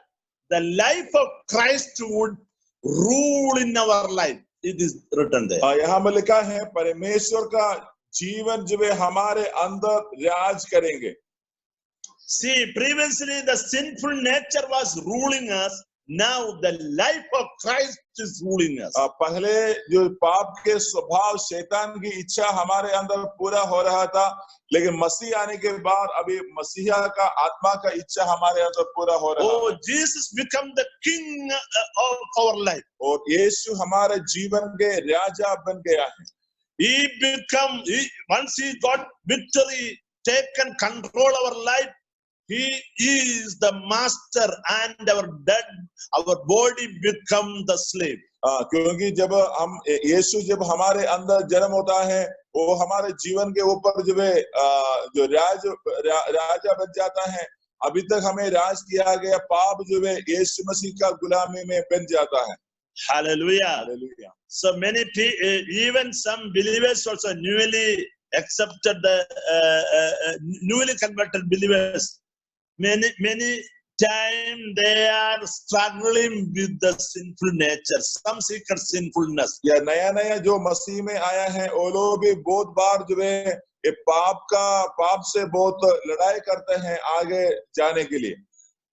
the life of Christ would rule in our life. It is written there. यहाँ में लिखा है परमेश्वर का जीवन जो है हमारे अंदर राज करेंगे। See, previously the sinful nature was ruling us. Now the life of Christ is ruling us. पहले जो पाप के स्वभाव शैतान की इच्छा हमारे अंदर पूरा हो रहा था, लेकिन मसीह आने के बाद अभी मसीहा का आत्मा का इच्छा हमारे अंदर पूरा हो रहा है। Oh, Jesus become the king of our life. और यीशु हमारे जीवन के राजा बन गया है। Once he got victory, taken control our life, he is the master and our body become the slave. क्योंकि जब हम यीशु जब हमारे अंदर जन्म होता है, वो हमारे जीवन के ऊपर जो है जो राजा बन जाता है। अभी तक हमें राज किया गया पाप जो है यीशु मसीह का गुलामी में बन जाता है। Hallelujah. Hallelujah. So many even some believers also newly accepted the newly converted believers. Many times they are struggling with the sinful nature, some secret sinfulness. या नया जो मसीह में आया है, वो लोग भी बहुत बार जो है ये पाप से बहुत लड़ाई करते हैं आगे जाने के लिए।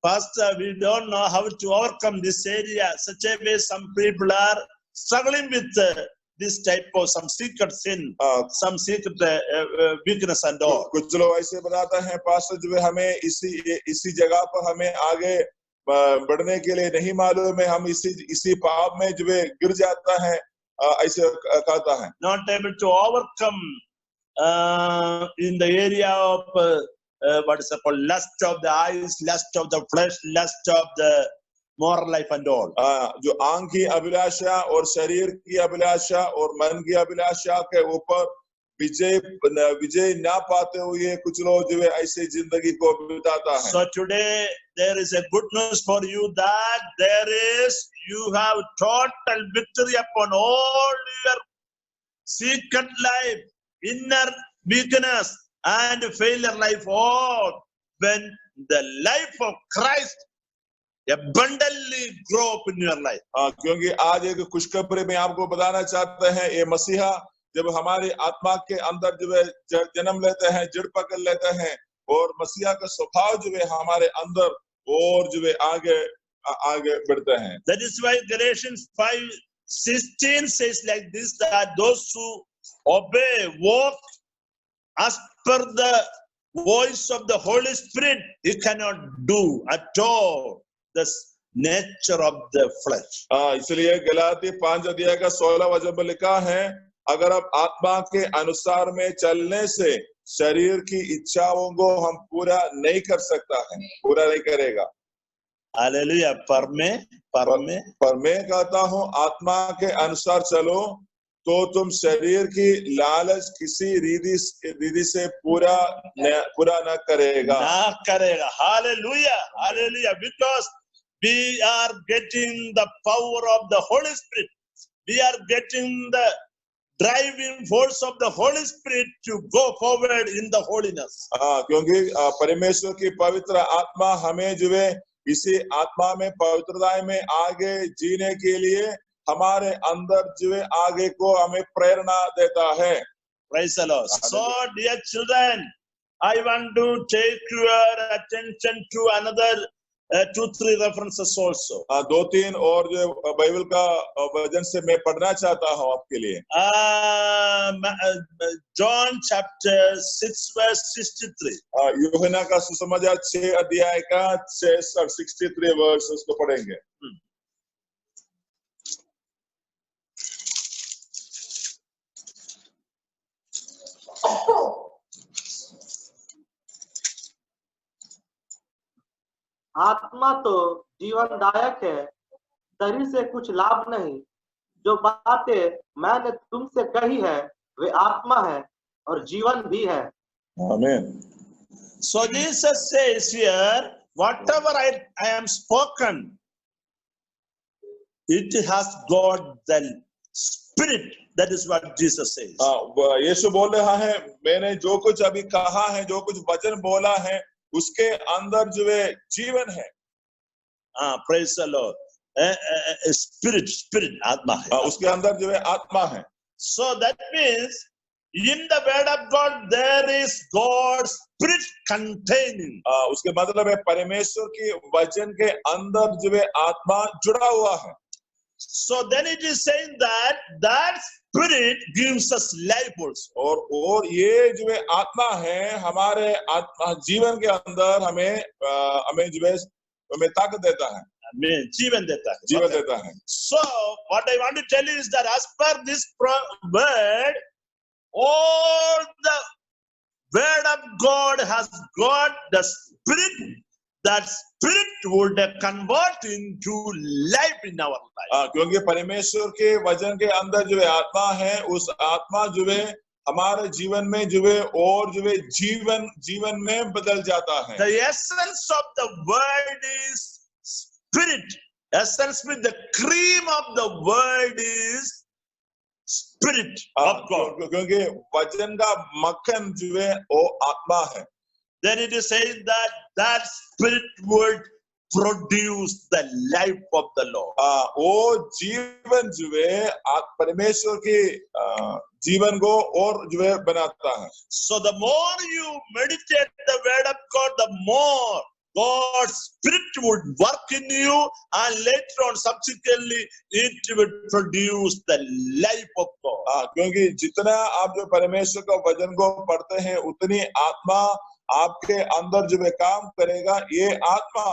Pastor, we don't know how to overcome this area. Such a way, some people are struggling with this type of some secret sin, some secret weakness and all. कुछ लोग ऐसे बताते हैं पास्टर जो है हमें इसी जगह पर हमें आगे बढ़ने के लिए नहीं मालूम है, हम इसी पाप में जो है गिर जाता है, ऐसे कहता है। Not able to overcome in the area of what is it called, lust of the eyes, lust of the flesh, lust of the moral life and all. जो आंख की अभिलाषा और शरीर की अभिलाषा और मन की अभिलाषा के ऊपर विजय ना पाते हुए कुछ लोग जो है ऐसे जिंदगी को बिताता है। So today there is a good news for you that you have total victory upon all your secret life, inner weakness and failure life, all when the life of Christ abundantly grow up in your life. क्योंकि आज एक खुशखबरी में आपको बताना चाहते हैं, ये मसीहा जब हमारी आत्मा के अंदर जो है जन्म लेते हैं, जड़ पकड़ लेते हैं और मसीहा का स्वभाव जो है हमारे अंदर और जो है आगे बढ़ते हैं। That is why Galatians 5:16 says like this, that those who obey, walk as per the voice of the Holy Spirit, he cannot do at all the nature of the flesh. इसलिए गलाती 5 अध्याय का 16 वचन में लिखा है, अगर आप आत्मा के अनुसार में चलने से शरीर की इच्छाओं को हम पूरा नहीं कर सकता है, पूरा नहीं करेगा। हालेलुया। पर मैं कहता हूँ आत्मा के अनुसार चलो तो तुम शरीर की लालच किसी रीति से पूरा न करेगा। Hallelujah. Because we are getting the power of the Holy Spirit. We are getting the driving force of the Holy Spirit to go forward in the holiness. क्योंकि परमेश्वर की पवित्र आत्मा हमें जो है इसी आत्मा में पवित्रता में आगे जीने के लिए हमारे अंदर जो है आगे को हमें प्रेरणा देता है। Praise the Lord. So dear children, I want to take your attention to another 2-3 references also. 2-3 और जो बाइबल का वचन से मैं पढ़ना चाहता हूँ आपके लिए। John chapter 6 verse 63. यूहन्ना का सुसमाचार 6 अध्याय का 6 और 63 वर्स उसको पढ़ेंगे। आत्मा तो जीवनदायक है, शरीर से कुछ लाभ नहीं। जो बातें मैंने तुमसे कही है वे आत्मा है और जीवन भी है। आमीन। So Jesus says here, whatever I am spoken, it has got the spirit. That is what Jesus says. यीशु बोल रहा है, मैंने जो कुछ अभी कहा है, जो कुछ वचन बोला है, उसके अंदर जो है जीवन है। Praise the Lord. Spirit, आत्मा है। उसके अंदर जो है आत्मा है। So that means in the word of God there is God's spirit containing. उसके मतलब है परमेश्वर की वचन के अंदर जो है आत्मा जुड़ा हुआ है। So then it is saying that spirit gives us life also. और ये जो है आत्मा है, हमारे आत्मा जीवन के अंदर हमें जो है हमें ताकत देता है, हमें जीवन देता है, जीवन देता है। So what I want to tell you is that as per this word, all the word of God has got the spirit. That spirit would convert into life in our life. क्योंकि परमेश्वर के वचन के अंदर जो है आत्मा है, उस आत्मा जो है हमारे जीवन में जो है और जो है जीवन में बदल जाता है। The essence of the word is spirit. Essence with the cream of the word is spirit of God. क्योंकि वचन का मक्खन जो है वो आत्मा है। Then it is saying that spirit would produce the life of the Lord. वो जीवन जो है परमेश्वर के जीवन को और जो है बनाता है। So the more you meditate the word of God, the more God's spirit would work in you, and later on subsequently it would produce the life of God. क्योंकि जितना आप जो परमेश्वर का वचन को पढ़ते हैं, उतनी आत्मा आपके अंदर जो है काम करेगा। ये आत्मा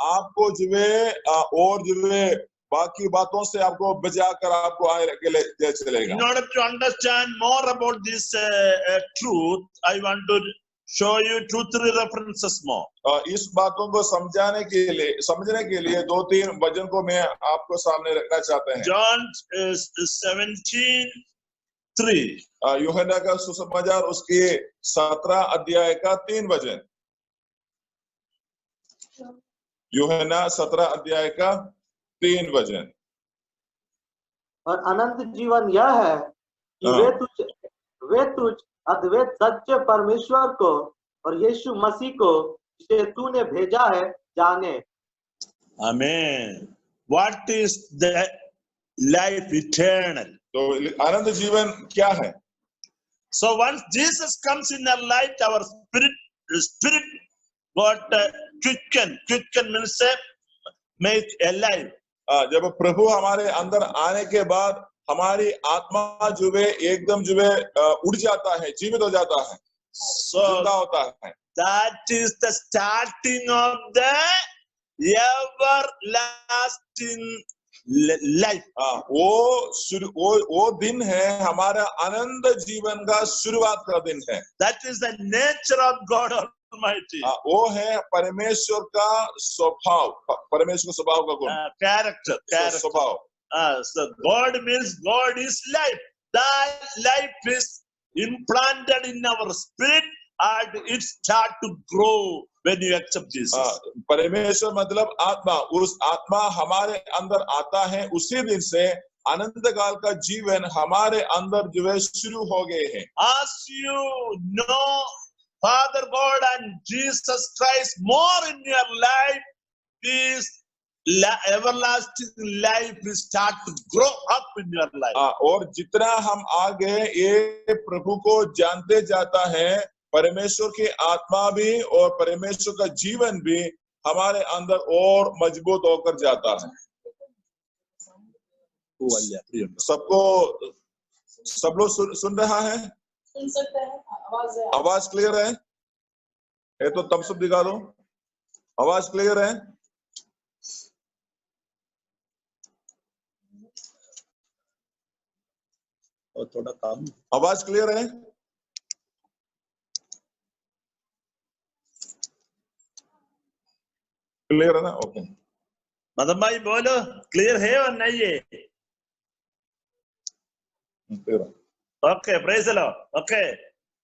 आपको जो है और जो है बाकी बातों से आपको बचाकर आपको आगे ले चलेगा। In order to understand more about this truth, I want to show you 2-3 references more. इस बातों को समझने के लिए 2-3 वचन को मैं आपको सामने रखना चाहते हैं। John 17:3. यूहन्ना का सुसमाचार उसके 17 अध्याय का 3 वचन। यूहन्ना 17 अध्याय का 3 वचन। और अनंत जीवन यह है कि वे तुझ अद्वैत सच्चे परमेश्वर को और यीशु मसीह को जिसे तूने भेजा है जाने। Amen. What is the life eternal? तो अनंत जीवन क्या है? So once Jesus comes in our life, our spirit got quicken. Quicken means make alive. जब प्रभु हमारे अंदर आने के बाद हमारी आत्मा जो है एकदम जो है उड़ जाता है, जीवित हो जाता है, जिंदा होता है। That is the starting of the everlasting life. वो दिन है हमारा अनंत जीवन का शुरुआत का दिन है। That is the nature of God Almighty. वो है परमेश्वर का स्वभाव, परमेश्वर स्वभाव का गुण, character. स्वभाव। So God means God is life. That life is implanted in our spirit and it start to grow when you accept Jesus. परमेश्वर मतलब आत्मा, उस आत्मा हमारे अंदर आता है, उसी दिन से अनंत काल का जीवन हमारे अंदर जो है शुरू हो गए हैं। As you know Father God and Jesus Christ more in your life, this everlasting life will start to grow up in your life. और जितना हम आगे ये प्रभु को जानते जाता है, परमेश्वर की आत्मा भी और परमेश्वर का जीवन भी हमारे अंदर और मजबूत होकर जाता है। सब लोग सुन रहा है? सुन सकते हैं? आवाज क्लियर है? ये तो तब सब दिखा दो। आवाज क्लियर है? और थोड़ा काम। आवाज क्लियर है? क्लियर है ना? ओके। मदन भाई बोलो, क्लियर है और नहीं है? क्लियर है। Okay, praise the Lord. Okay,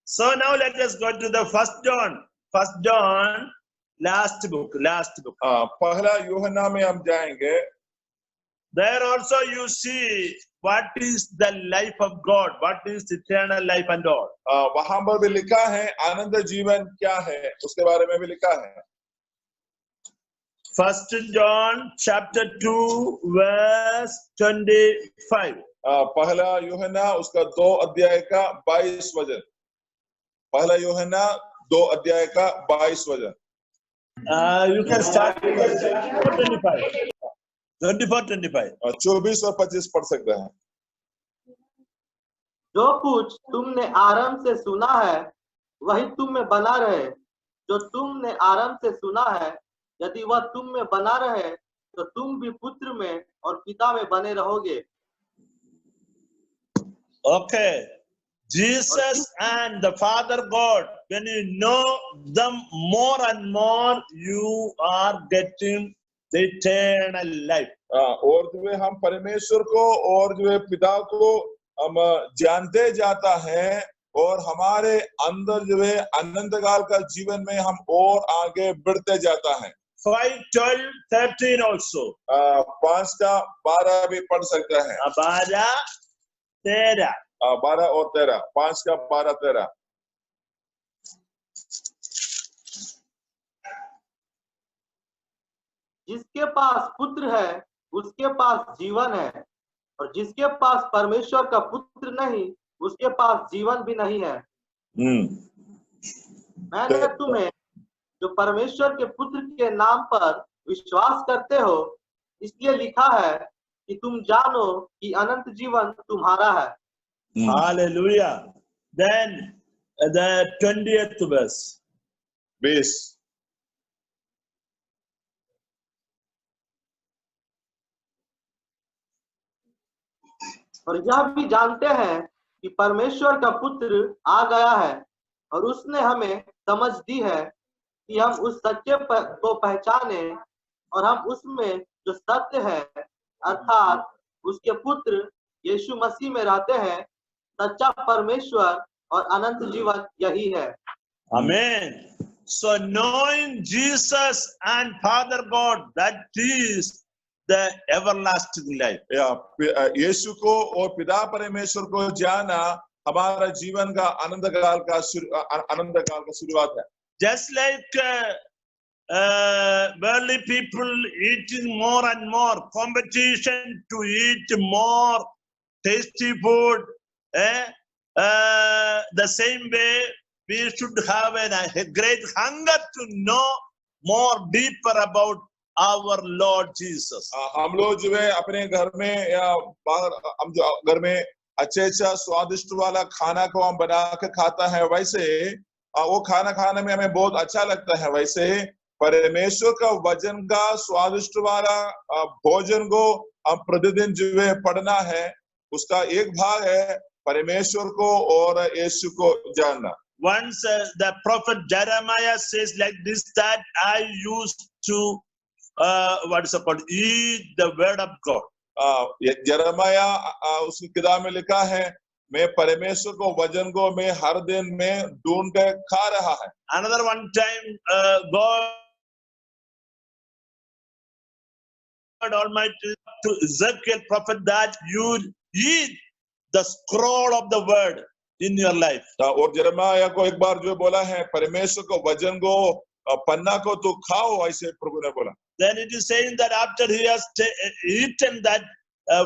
so now let us go to the First John. First John, last book. पहला यूहन्ना में हम जाएंगे। There also you see what is the life of God, what is eternal life and all. वहां पर भी लिखा है आनंद जीवन क्या है, उसके बारे में भी लिखा है। First John chapter 2 verse 25. पहला यूहन्ना उसका 2 अध्याय का 22 वचन। पहला यूहन्ना 2 अध्याय का 22 वचन। You can start with 24-25. 24-25. 24 और 25 पढ़ सकते हैं। जो कुछ तुमने आरंभ से सुना है वही तुम में बना रहे। जो तुमने आरंभ से सुना है यदि वह तुम में बना रहे तो तुम भी पुत्र में और पिता में बने रहोगे। Okay, Jesus and the Father God, when you know them more and more, you are getting the eternal life. और जो है हम परमेश्वर को और जो है पिता को हम जानते जाता है और हमारे अंदर जो है अनंत काल का जीवन में हम और आगे बढ़ते जाता है। 5, 12, 13 also. 5 का 12 भी पढ़ सकते हैं। 12, 13. 12 और 13। 5 का 12, 13। जिसके पास पुत्र है उसके पास जीवन है और जिसके पास परमेश्वर का पुत्र नहीं उसके पास जीवन भी नहीं है। मैंने तुम्हें जो परमेश्वर के पुत्र के नाम पर विश्वास करते हो इसलिए लिखा है कि तुम जानो कि अनंत जीवन तुम्हारा है। Hallelujah. Then the 20th verse. 20। और यह भी जानते हैं कि परमेश्वर का पुत्र आ गया है और उसने हमें समझ दी है कि हम उस सच्चे को पहचाने और हम उसमें जो सत्य है अर्थात उसके पुत्र यीशु मसीह में रहते हैं। सच्चा परमेश्वर और अनंत जीवन यही है। Amen. So knowing Jesus and Father God, that is the everlasting life. यीशु को और पिता परमेश्वर को जाना हमारा जीवन का अनंत काल का शुरुआत है। Just like worldly people eating more and more, competition to eat more tasty food, the same way we should have a great hunger to know more deeper about our Lord Jesus. हम लोग जो है अपने घर में या बाहर हम जो घर में अच्छा स्वादिष्ट वाला खाना को हम बना के खाता है, वैसे वो खाना खाने में हमें बहुत अच्छा लगता है। वैसे परमेश्वर का वचन का स्वादिष्ट वाला भोजन को हम प्रतिदिन जो है पढ़ना है, उसका एक भाग है परमेश्वर को और यीशु को जानना। Once the prophet Jeremiah says like this, that I used to what is it called, eat the word of God. यिर्मयाह उसकी किताब में लिखा है, मैं परमेश्वर को वचन को मैं हर दिन में ढूंढ के खा रहा है। Another one time God Almighty to Ezekiel prophet that you eat the scroll of the word in your life. और यिर्मयाह को एक बार जो बोला है परमेश्वर को वचन को पन्ना को तो खाओ, ऐसे प्रभु ने बोला। Then it is saying that after he has eaten that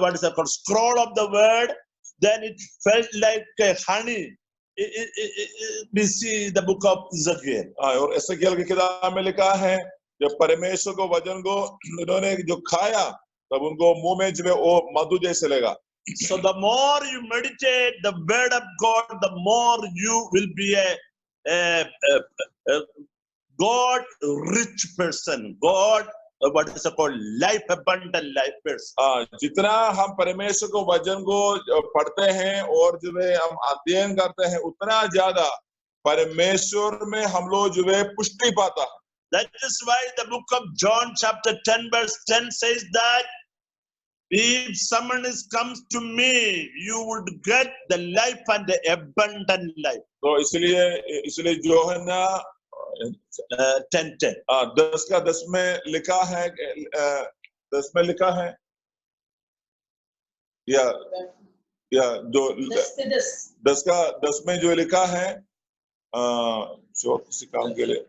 what is it called, scroll of the word, then it felt like honey. We see the book of Ezekiel. और एसेकिएल की किताब में लिखा है जब परमेश्वर को वचन को उन्होंने जो खाया तब उनको मुंह में जो है वो मधु जैसे लगा. So the more you meditate the word of God, the more you will be a God-rich person. God, what is it called? Life abundant life person. जितना हम परमेश्वर को वचन को पढ़ते हैं और जो है हम अध्ययन करते हैं उतना ज्यादा परमेश्वर में हम लोग जो है पुष्टि पाता है. That is why the book of John chapter 10 verse 10 says that if someone comes to me, you would get the life and the abundant life. तो इसलिए जो है ना 10:10. 10 का 10 में लिखा है 10 में लिखा है या जो 10 का 10 में जो लिखा है जो किसी काम के लिए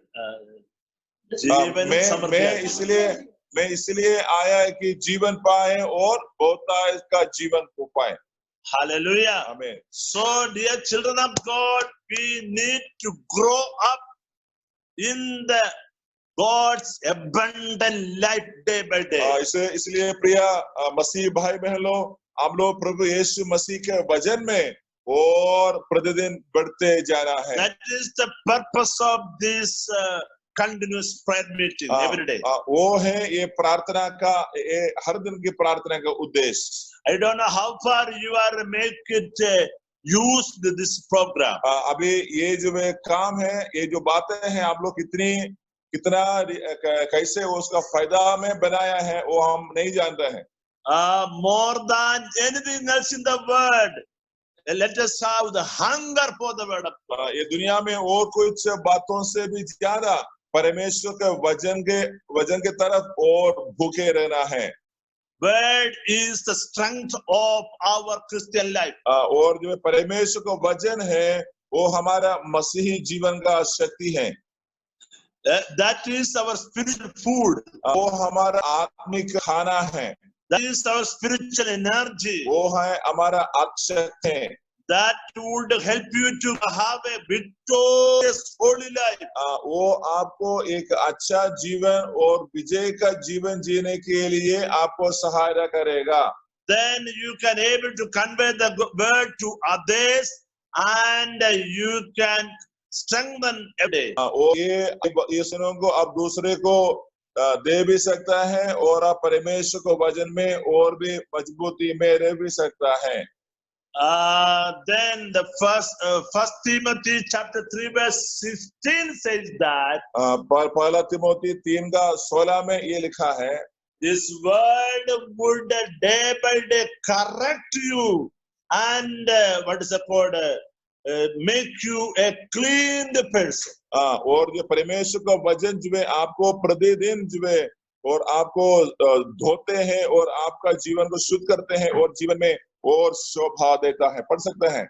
मैं इसलिए आया है कि जीवन पाए और बहुतायत का जीवन को पाए. Hallelujah. Amen. So dear children of God, we need to grow up in the God's abundant life day by day. इसलिए प्रिय मसीह भाई बहनों, हम लोग प्रभु यीशु मसीह के वचन में और प्रतिदिन बढ़ते जाना है. That is the purpose of this continuous prayer meeting every day. वो है ये प्रार्थना का हर दिन की प्रार्थना का उद्देश्य. I don't know how far you are make it use this program. अभी ये जो काम है, ये जो बातें हैं, आप लोग कितना कैसे उसका फायदा में बनाया है वो हम नहीं जान रहे हैं. More than anything else in the world, let us have the hunger for the word of God. ये दुनिया में और कुछ बातों से भी ज्यादा परमेश्वर के वचन के तरफ और भूखे रहना है. Word is the strength of our Christian life. और जो परमेश्वर का वचन है वो हमारा मसीही जीवन का शक्ति है. That is our spiritual food. वो हमारा आत्मिक खाना है. That is our spiritual energy. वो है हमारा आत्मशक्ति है. That would help you to have a victorious holy life. वो आपको एक अच्छा जीवन और विजय का जीवन जीने के लिए आपको सहायता करेगा. Then you can able to convey the word to others and you can strengthen every day. वो ये सुनों को आप दूसरे को दे भी सकता है और आप परमेश्वर को वचन में और भी मजबूती में रह भी सकता है. Then the first Timothy chapter 3 verse 16 says that पहला तिमोथी 3 का 16 में ये लिखा है, this word would day by day correct you and what is it called make you a clean person. और जो परमेश्वर का वचन जो है आपको प्रतिदिन जो है और आपको धोते हैं और आपका जीवन को शुद्ध करते हैं और जीवन में और शोभा देता है. पढ़ सकते हैं.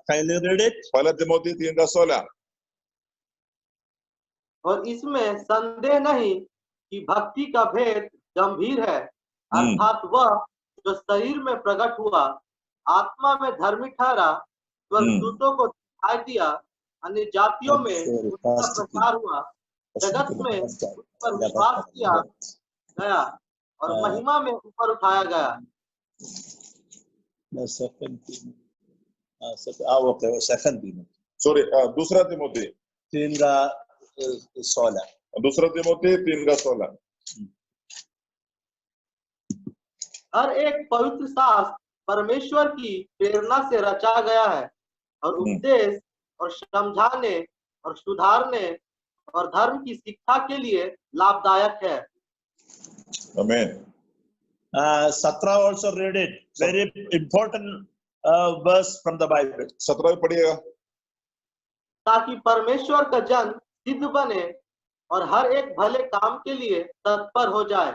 Can you read it? पहला तिमोथी 3 का 16. और इसमें संदेह नहीं कि भक्ति का भेद गंभीर है, अर्थात वह जो शरीर में प्रकट हुआ, आत्मा में धर्मी ठहरा, स्वर्गदूतों को दिखाई दिया, अन्य जातियों में उसका प्रचार हुआ, जगत में उस पर विश्वास किया गया और महिमा में ऊपर उठाया गया. सॉरी, दूसरा तिमोथी 3 का 16. दूसरा तिमोथी 3 का 16. हर एक पवित्र शास्त्र परमेश्वर की प्रेरणा से रचा गया है और उपदेश और समझाने और सुधारने और धर्म की शिक्षा के लिए लाभदायक है. आमीन. 17 also read it. Very important verse from the Bible. 17 पढ़िएगा. ताकि परमेश्वर का जन सिद्ध बने और हर एक भले काम के लिए तत्पर हो जाए.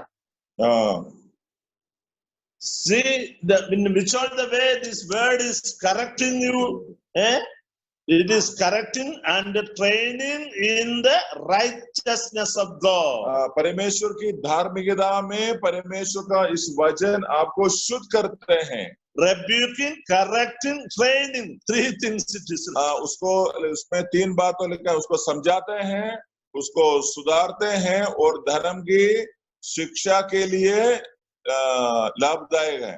See in which all the way this word is correcting you. It is correcting and training in the righteousness of God. परमेश्वर की धार्मिकता में परमेश्वर का इस वचन आपको शुद्ध करते हैं. Rebuking, correcting, training, 3 things it is. उसको उसमें 3 बातों लिखा है. उसको समझाते हैं, उसको सुधारते हैं और धर्म की शिक्षा के लिए लाभदायक है।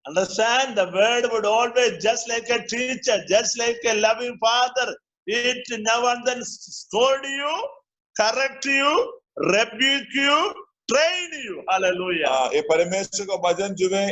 Understand, the word would always, just like a teacher, just like a loving father, it now and then scold you, correct you, rebuke you, train you. Hallelujah. ये परमेश्वर का वचन जो है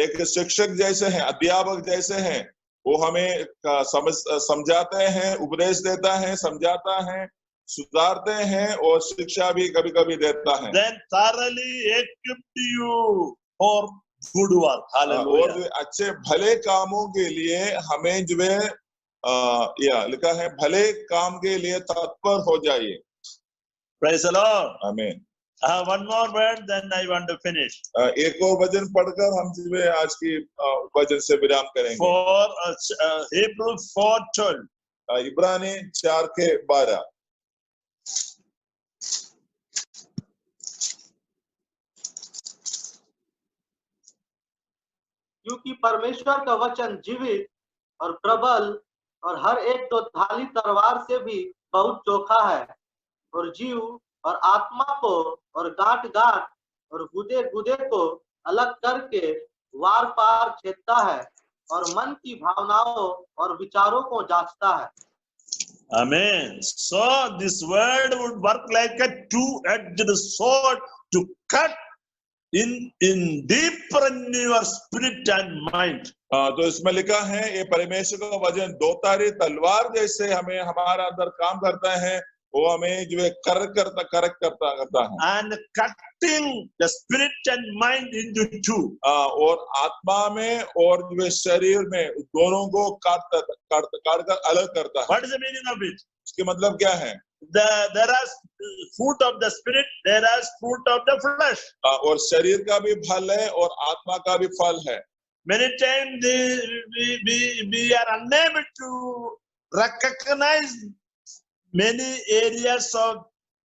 एक शिक्षक जैसे हैं, अध्यापक जैसे हैं। वो हमें समझाते हैं, उपदेश देता है, समझाता है, सुधारते हैं और शिक्षा भी कभी कभी देता है। Then thoroughly equipped you for good work. Hallelujah. और जो अच्छे भले कामों के लिए हमें जो है या लिखा है, भले काम के लिए तत्पर हो जाइए। Praise the Lord. आमीन। One more word, then I want to finish. एक और वचन पढ़कर हम जो है आज की वचन से विराम करेंगे। For Hebrews 4:12. इब्रानी 4:12। क्योंकि परमेश्वर का वचन जीवित और प्रबल और हर एक तो धारी तलवार से भी बहुत चोखा है और जीव और आत्मा को और गांठ गांठ और गुदे गुदे को अलग करके वार पार छेदता है और मन की भावनाओं और विचारों को जांचता है। Amen. So this word would work like a two-edged sword to cut in deeper in your spirit and mind. तो इसमें लिखा है ये परमेश्वर का वचन दो तारी तलवार जैसे हमें हमारा अंदर काम करता है, वो हमें जो है करेक्ट करता है। And cutting the spirit and mind into two. और आत्मा में और जो है शरीर में दोनों को काट कर अलग करता है। What is the meaning of it? इसके मतलब क्या है? There are fruit of the spirit, there are fruit of the flesh. और शरीर का भी फल है और आत्मा का भी फल है। Many times we are unable to recognize many areas of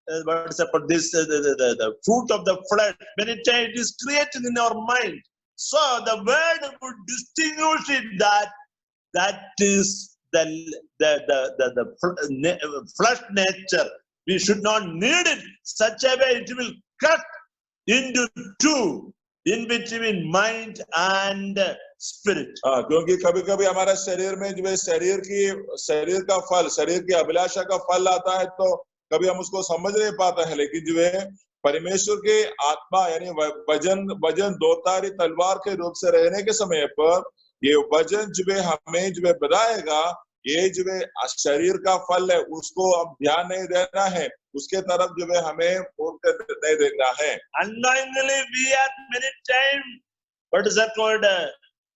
the fruit of the flesh. Many times it is created in our mind. So the word would distinguish it that is the flesh nature. We should not need it such a way it will cut into two in between mind and spirit. क्योंकि कभी कभी हमारा शरीर में जो है शरीर का फल, शरीर की अभिलाषा का फल आता है, तो कभी हम उसको समझ नहीं पाते हैं। लेकिन जो है परमेश्वर के आत्मा यानी वचन दो तारी तलवार के रूप से रहने के समय पर ये वचन जो है हमें जो है बताएगा, ये जो है शरीर का फल है, उसको अब ध्यान नहीं देना है, उसके तरफ जो है हमें नहीं देखना है। Unknowingly we are many times, what is that called?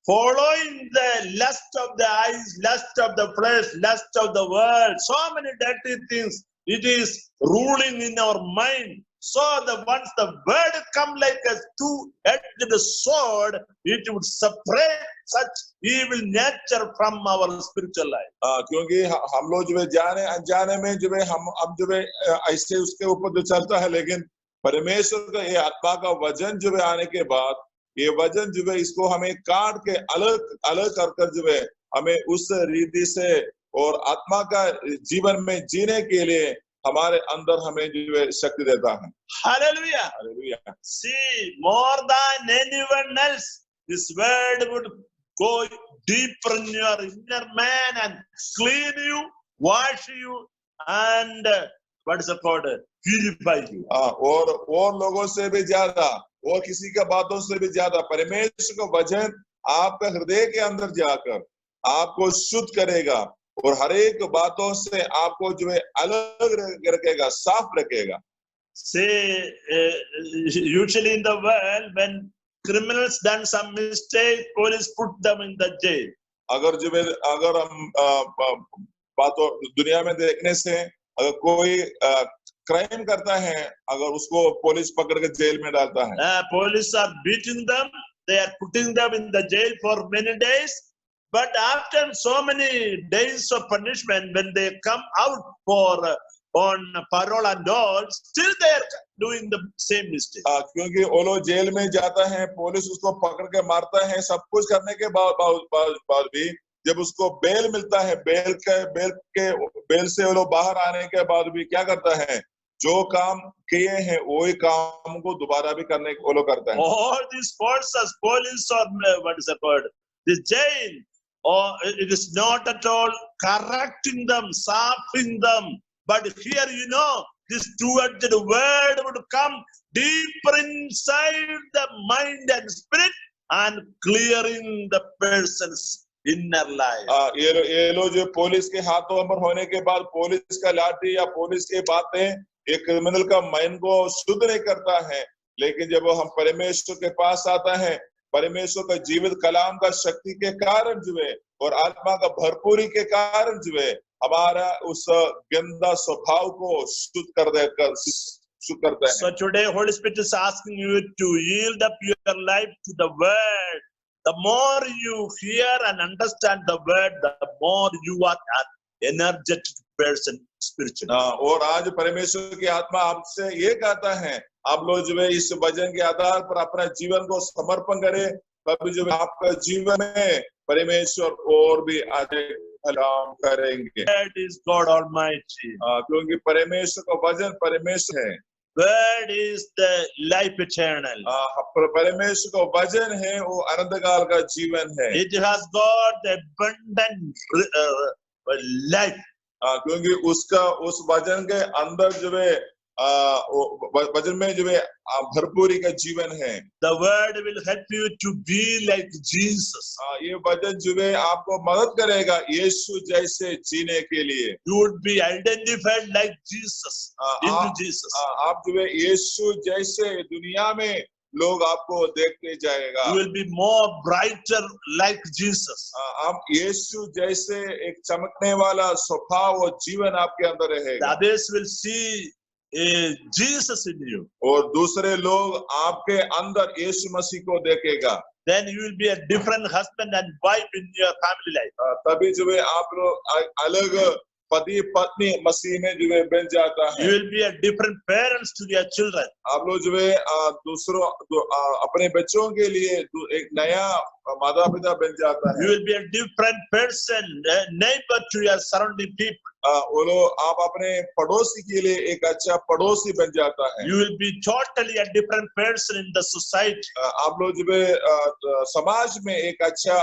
Following the lust of the eyes, lust of the flesh, lust of the world. So many dirty things. It is ruling in our mind. So once the word come like a two-edged sword, it would separate such evil nature from our spiritual life. क्योंकि हम लोग जो है जाने अनजाने में जो है हम जो है ऐसे उसके ऊपर जो चलता है, लेकिन परमेश्वर का ये आत्मा का वचन जो है आने के बाद ये वचन जो है इसको हमें काट के अलग कर जो है हमें उस रीति से और आत्मा का जीवन में जीने के लिए हमारे अंदर हमें जो है शक्ति देता है। Hallelujah. Hallelujah. See, more than anyone else, this word would go deeper in your inner man and clean you, wash you, and what is it called? Purify you. और लोगों से भी ज्यादा और किसी का बातों से भी ज्यादा परमेश्वर का वचन आपका हृदय के अंदर जाकर आपको शुद्ध करेगा और हर एक बातों से आपको जो है अलग रखेगा, साफ रखेगा। Say, usually in the world, when criminals done some mistake, police put them in the jail. अगर हम बातों दुनिया में देखने से अगर कोई क्राइम करता है, अगर उसको पुलिस पकड़ के जेल में डालता है। Police are beating them, they are putting them in the jail for many days. But after so many days of punishment, when they come out on parole and all, still they are doing the same mistake. क्योंकि वो लोग jail में जाता है, police उसको पकड़ के मारता है, सब कुछ करने के बाद भी जब उसको बेल मिलता है, बेल से वो लोग बाहर आने के बाद भी क्या करता है, जो काम किए हैं वही काम को दोबारा भी करने को वो लोग करता है। All these forces, police or what is the word, the jail, or it is not at all correcting them, softening them, but here this two-edged word would come deeper inside the mind and spirit and clearing the person's inner life. ये लोग जो police के हाथों पर होने के बाद police का लाठी या पुलिस की बातें एक क्रिमिनल का माइंड को शुद्ध नहीं करता है, लेकिन जब हम परमेश्वर के पास आता है, परमेश्वर का जीवित कलाम का शक्ति के कारण जो है और आत्मा का भरपूरी के कारण जो है हमारा उस गंदा स्वभाव को शुद्ध करता है। So today Holy Spirit is asking you to yield up your life to the word. The more you hear and understand the word, the more you are an energetic person spiritually. और आज परमेश्वर की आत्मा आपसे ये कहता है, आप लोग जो है इस वचन के आधार पर अपना जीवन को समर्पण करें, तभी जो है आपका जीवन में परमेश्वर और भी आगे काम करेंगे। That is God Almighty. क्योंकि परमेश्वर का वचन परमेश्वर है। Word is the life eternal. परमेश्वर का वचन है वो अनंत काल का जीवन है। It has got the abundant life. क्योंकि उसका उस वचन के अंदर जो है वचन में जो है भरपूरी का जीवन है। The word will help you to be like Jesus. ये वचन जो है आपको मदद करेगा यीशु जैसे जीने के लिए। You would be identified like Jesus, into Jesus. आप जो है यीशु जैसे दुनिया में लोग आपको देखते जाएगा। You will be more brighter like Jesus. आप यीशु जैसे एक चमकने वाला स्वभाव और जीवन आपके अंदर रहेगा। The others will see Jesus in you. और दूसरे लोग आपके अंदर यीशु मसीह को देखेगा। Then you will be a different husband and wife in your family life. तभी जो है आप लोग अलग पति पत्नी मसीह में जो है बन जाता है। You will be a different parents to your children. आप लोग जो है दूसरों अपने बच्चों के लिए एक नया माता पिता बन जाता है। You will be a different person, a neighbor to your surrounding people. वो लोग आप अपने पड़ोसी के लिए एक अच्छा पड़ोसी बन जाता है। You will be totally a different person in the society. आप लोग जो है समाज में एक अच्छा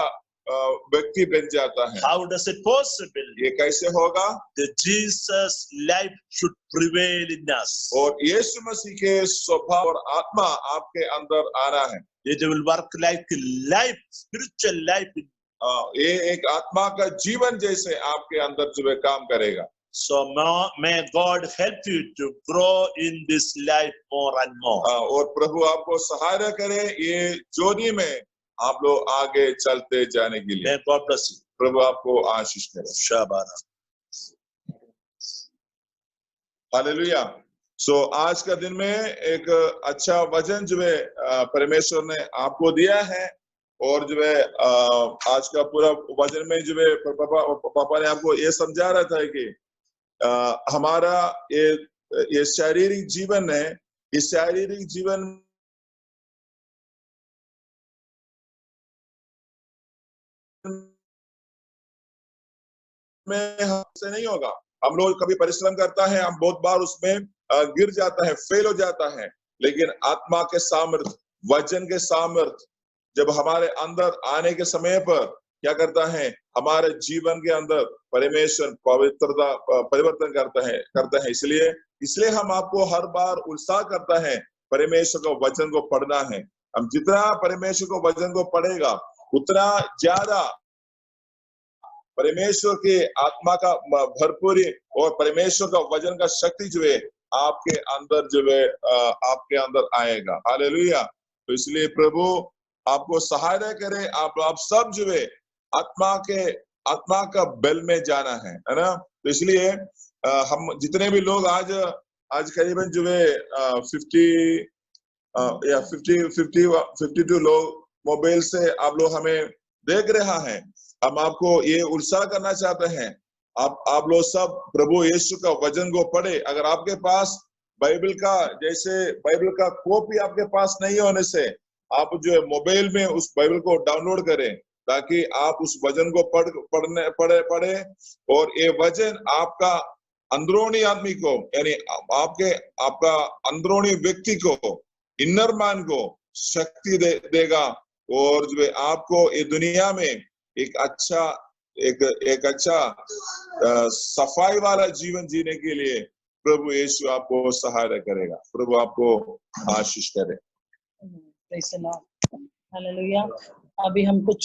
व्यक्ति बन जाता है। How does it possible? ये कैसे होगा? The Jesus life should prevail in us. और यीशु मसीह के स्वभाव और आत्मा आपके अंदर आना है। It will work like life, spiritual life. ये एक आत्मा का जीवन जैसे आपके अंदर जो है काम करेगा। So may God help you to grow in this life more and more. और प्रभु आपको सहायता करे ये ज्योति में आप लोग आगे चलते जाने के लिए। May God bless you. प्रभु आपको आशीष करे। Shabbat. हालेलुया। सो आज का दिन में एक अच्छा वचन जो है परमेश्वर ने आपको दिया है और जो है आज का पूरा वचन में जो है पापा ने आपको ये समझा रहा था कि हमारा ये शारीरिक जीवन है, इस शारीरिक जीवन में हमसे नहीं होगा। हम लोग कभी परिश्रम करता है, हम बहुत बार उसमें गिर जाता है, फेल हो जाता है, लेकिन आत्मा के सामर्थ, वचन के सामर्थ जब हमारे अंदर आने के समय पर क्या करता है, हमारे जीवन के अंदर परमेश्वर पवित्रता परिवर्तन करता है। इसलिए हम आपको हर बार उत्साह करता है परमेश्वर को वचन को पढ़ना है। हम जितना परमेश्वर को वचन को पढ़ेगा उतना ज्यादा परमेश्वर के आत्मा का भरपूरी और परमेश्वर का वचन का शक्ति जो है आपके अंदर आएगा। हालेलुया। तो इसलिए प्रभु आपको सहायता करे, आप सब जो है आत्मा का बल में जाना है ना। तो इसलिए हम जितने भी लोग आज करीबन जो है 52 लोग मोबाइल से आप लोग हमें देख रहा है। हम आपको ये उत्साह करना चाहते हैं, आप लोग सब प्रभु यीशु का वचन को पढ़े। अगर आपके पास बाइबल का कॉपी आपके पास नहीं होने से आप जो है मोबाइल में उस बाइबल को डाउनलोड करें ताकि आप उस वचन को पढ़े और ये वचन आपका अंदरूनी आदमी को, यानी आपका अंदरूनी व्यक्ति को, इनर मैन को शक्ति देगा और जो है आपको ये दुनिया में एक अच्छा सफाई वाला जीवन जीने के लिए प्रभु यीशु आपको सहायता करेगा। प्रभु आपको आशीष करे। हालेलुया। अभी हम कुछ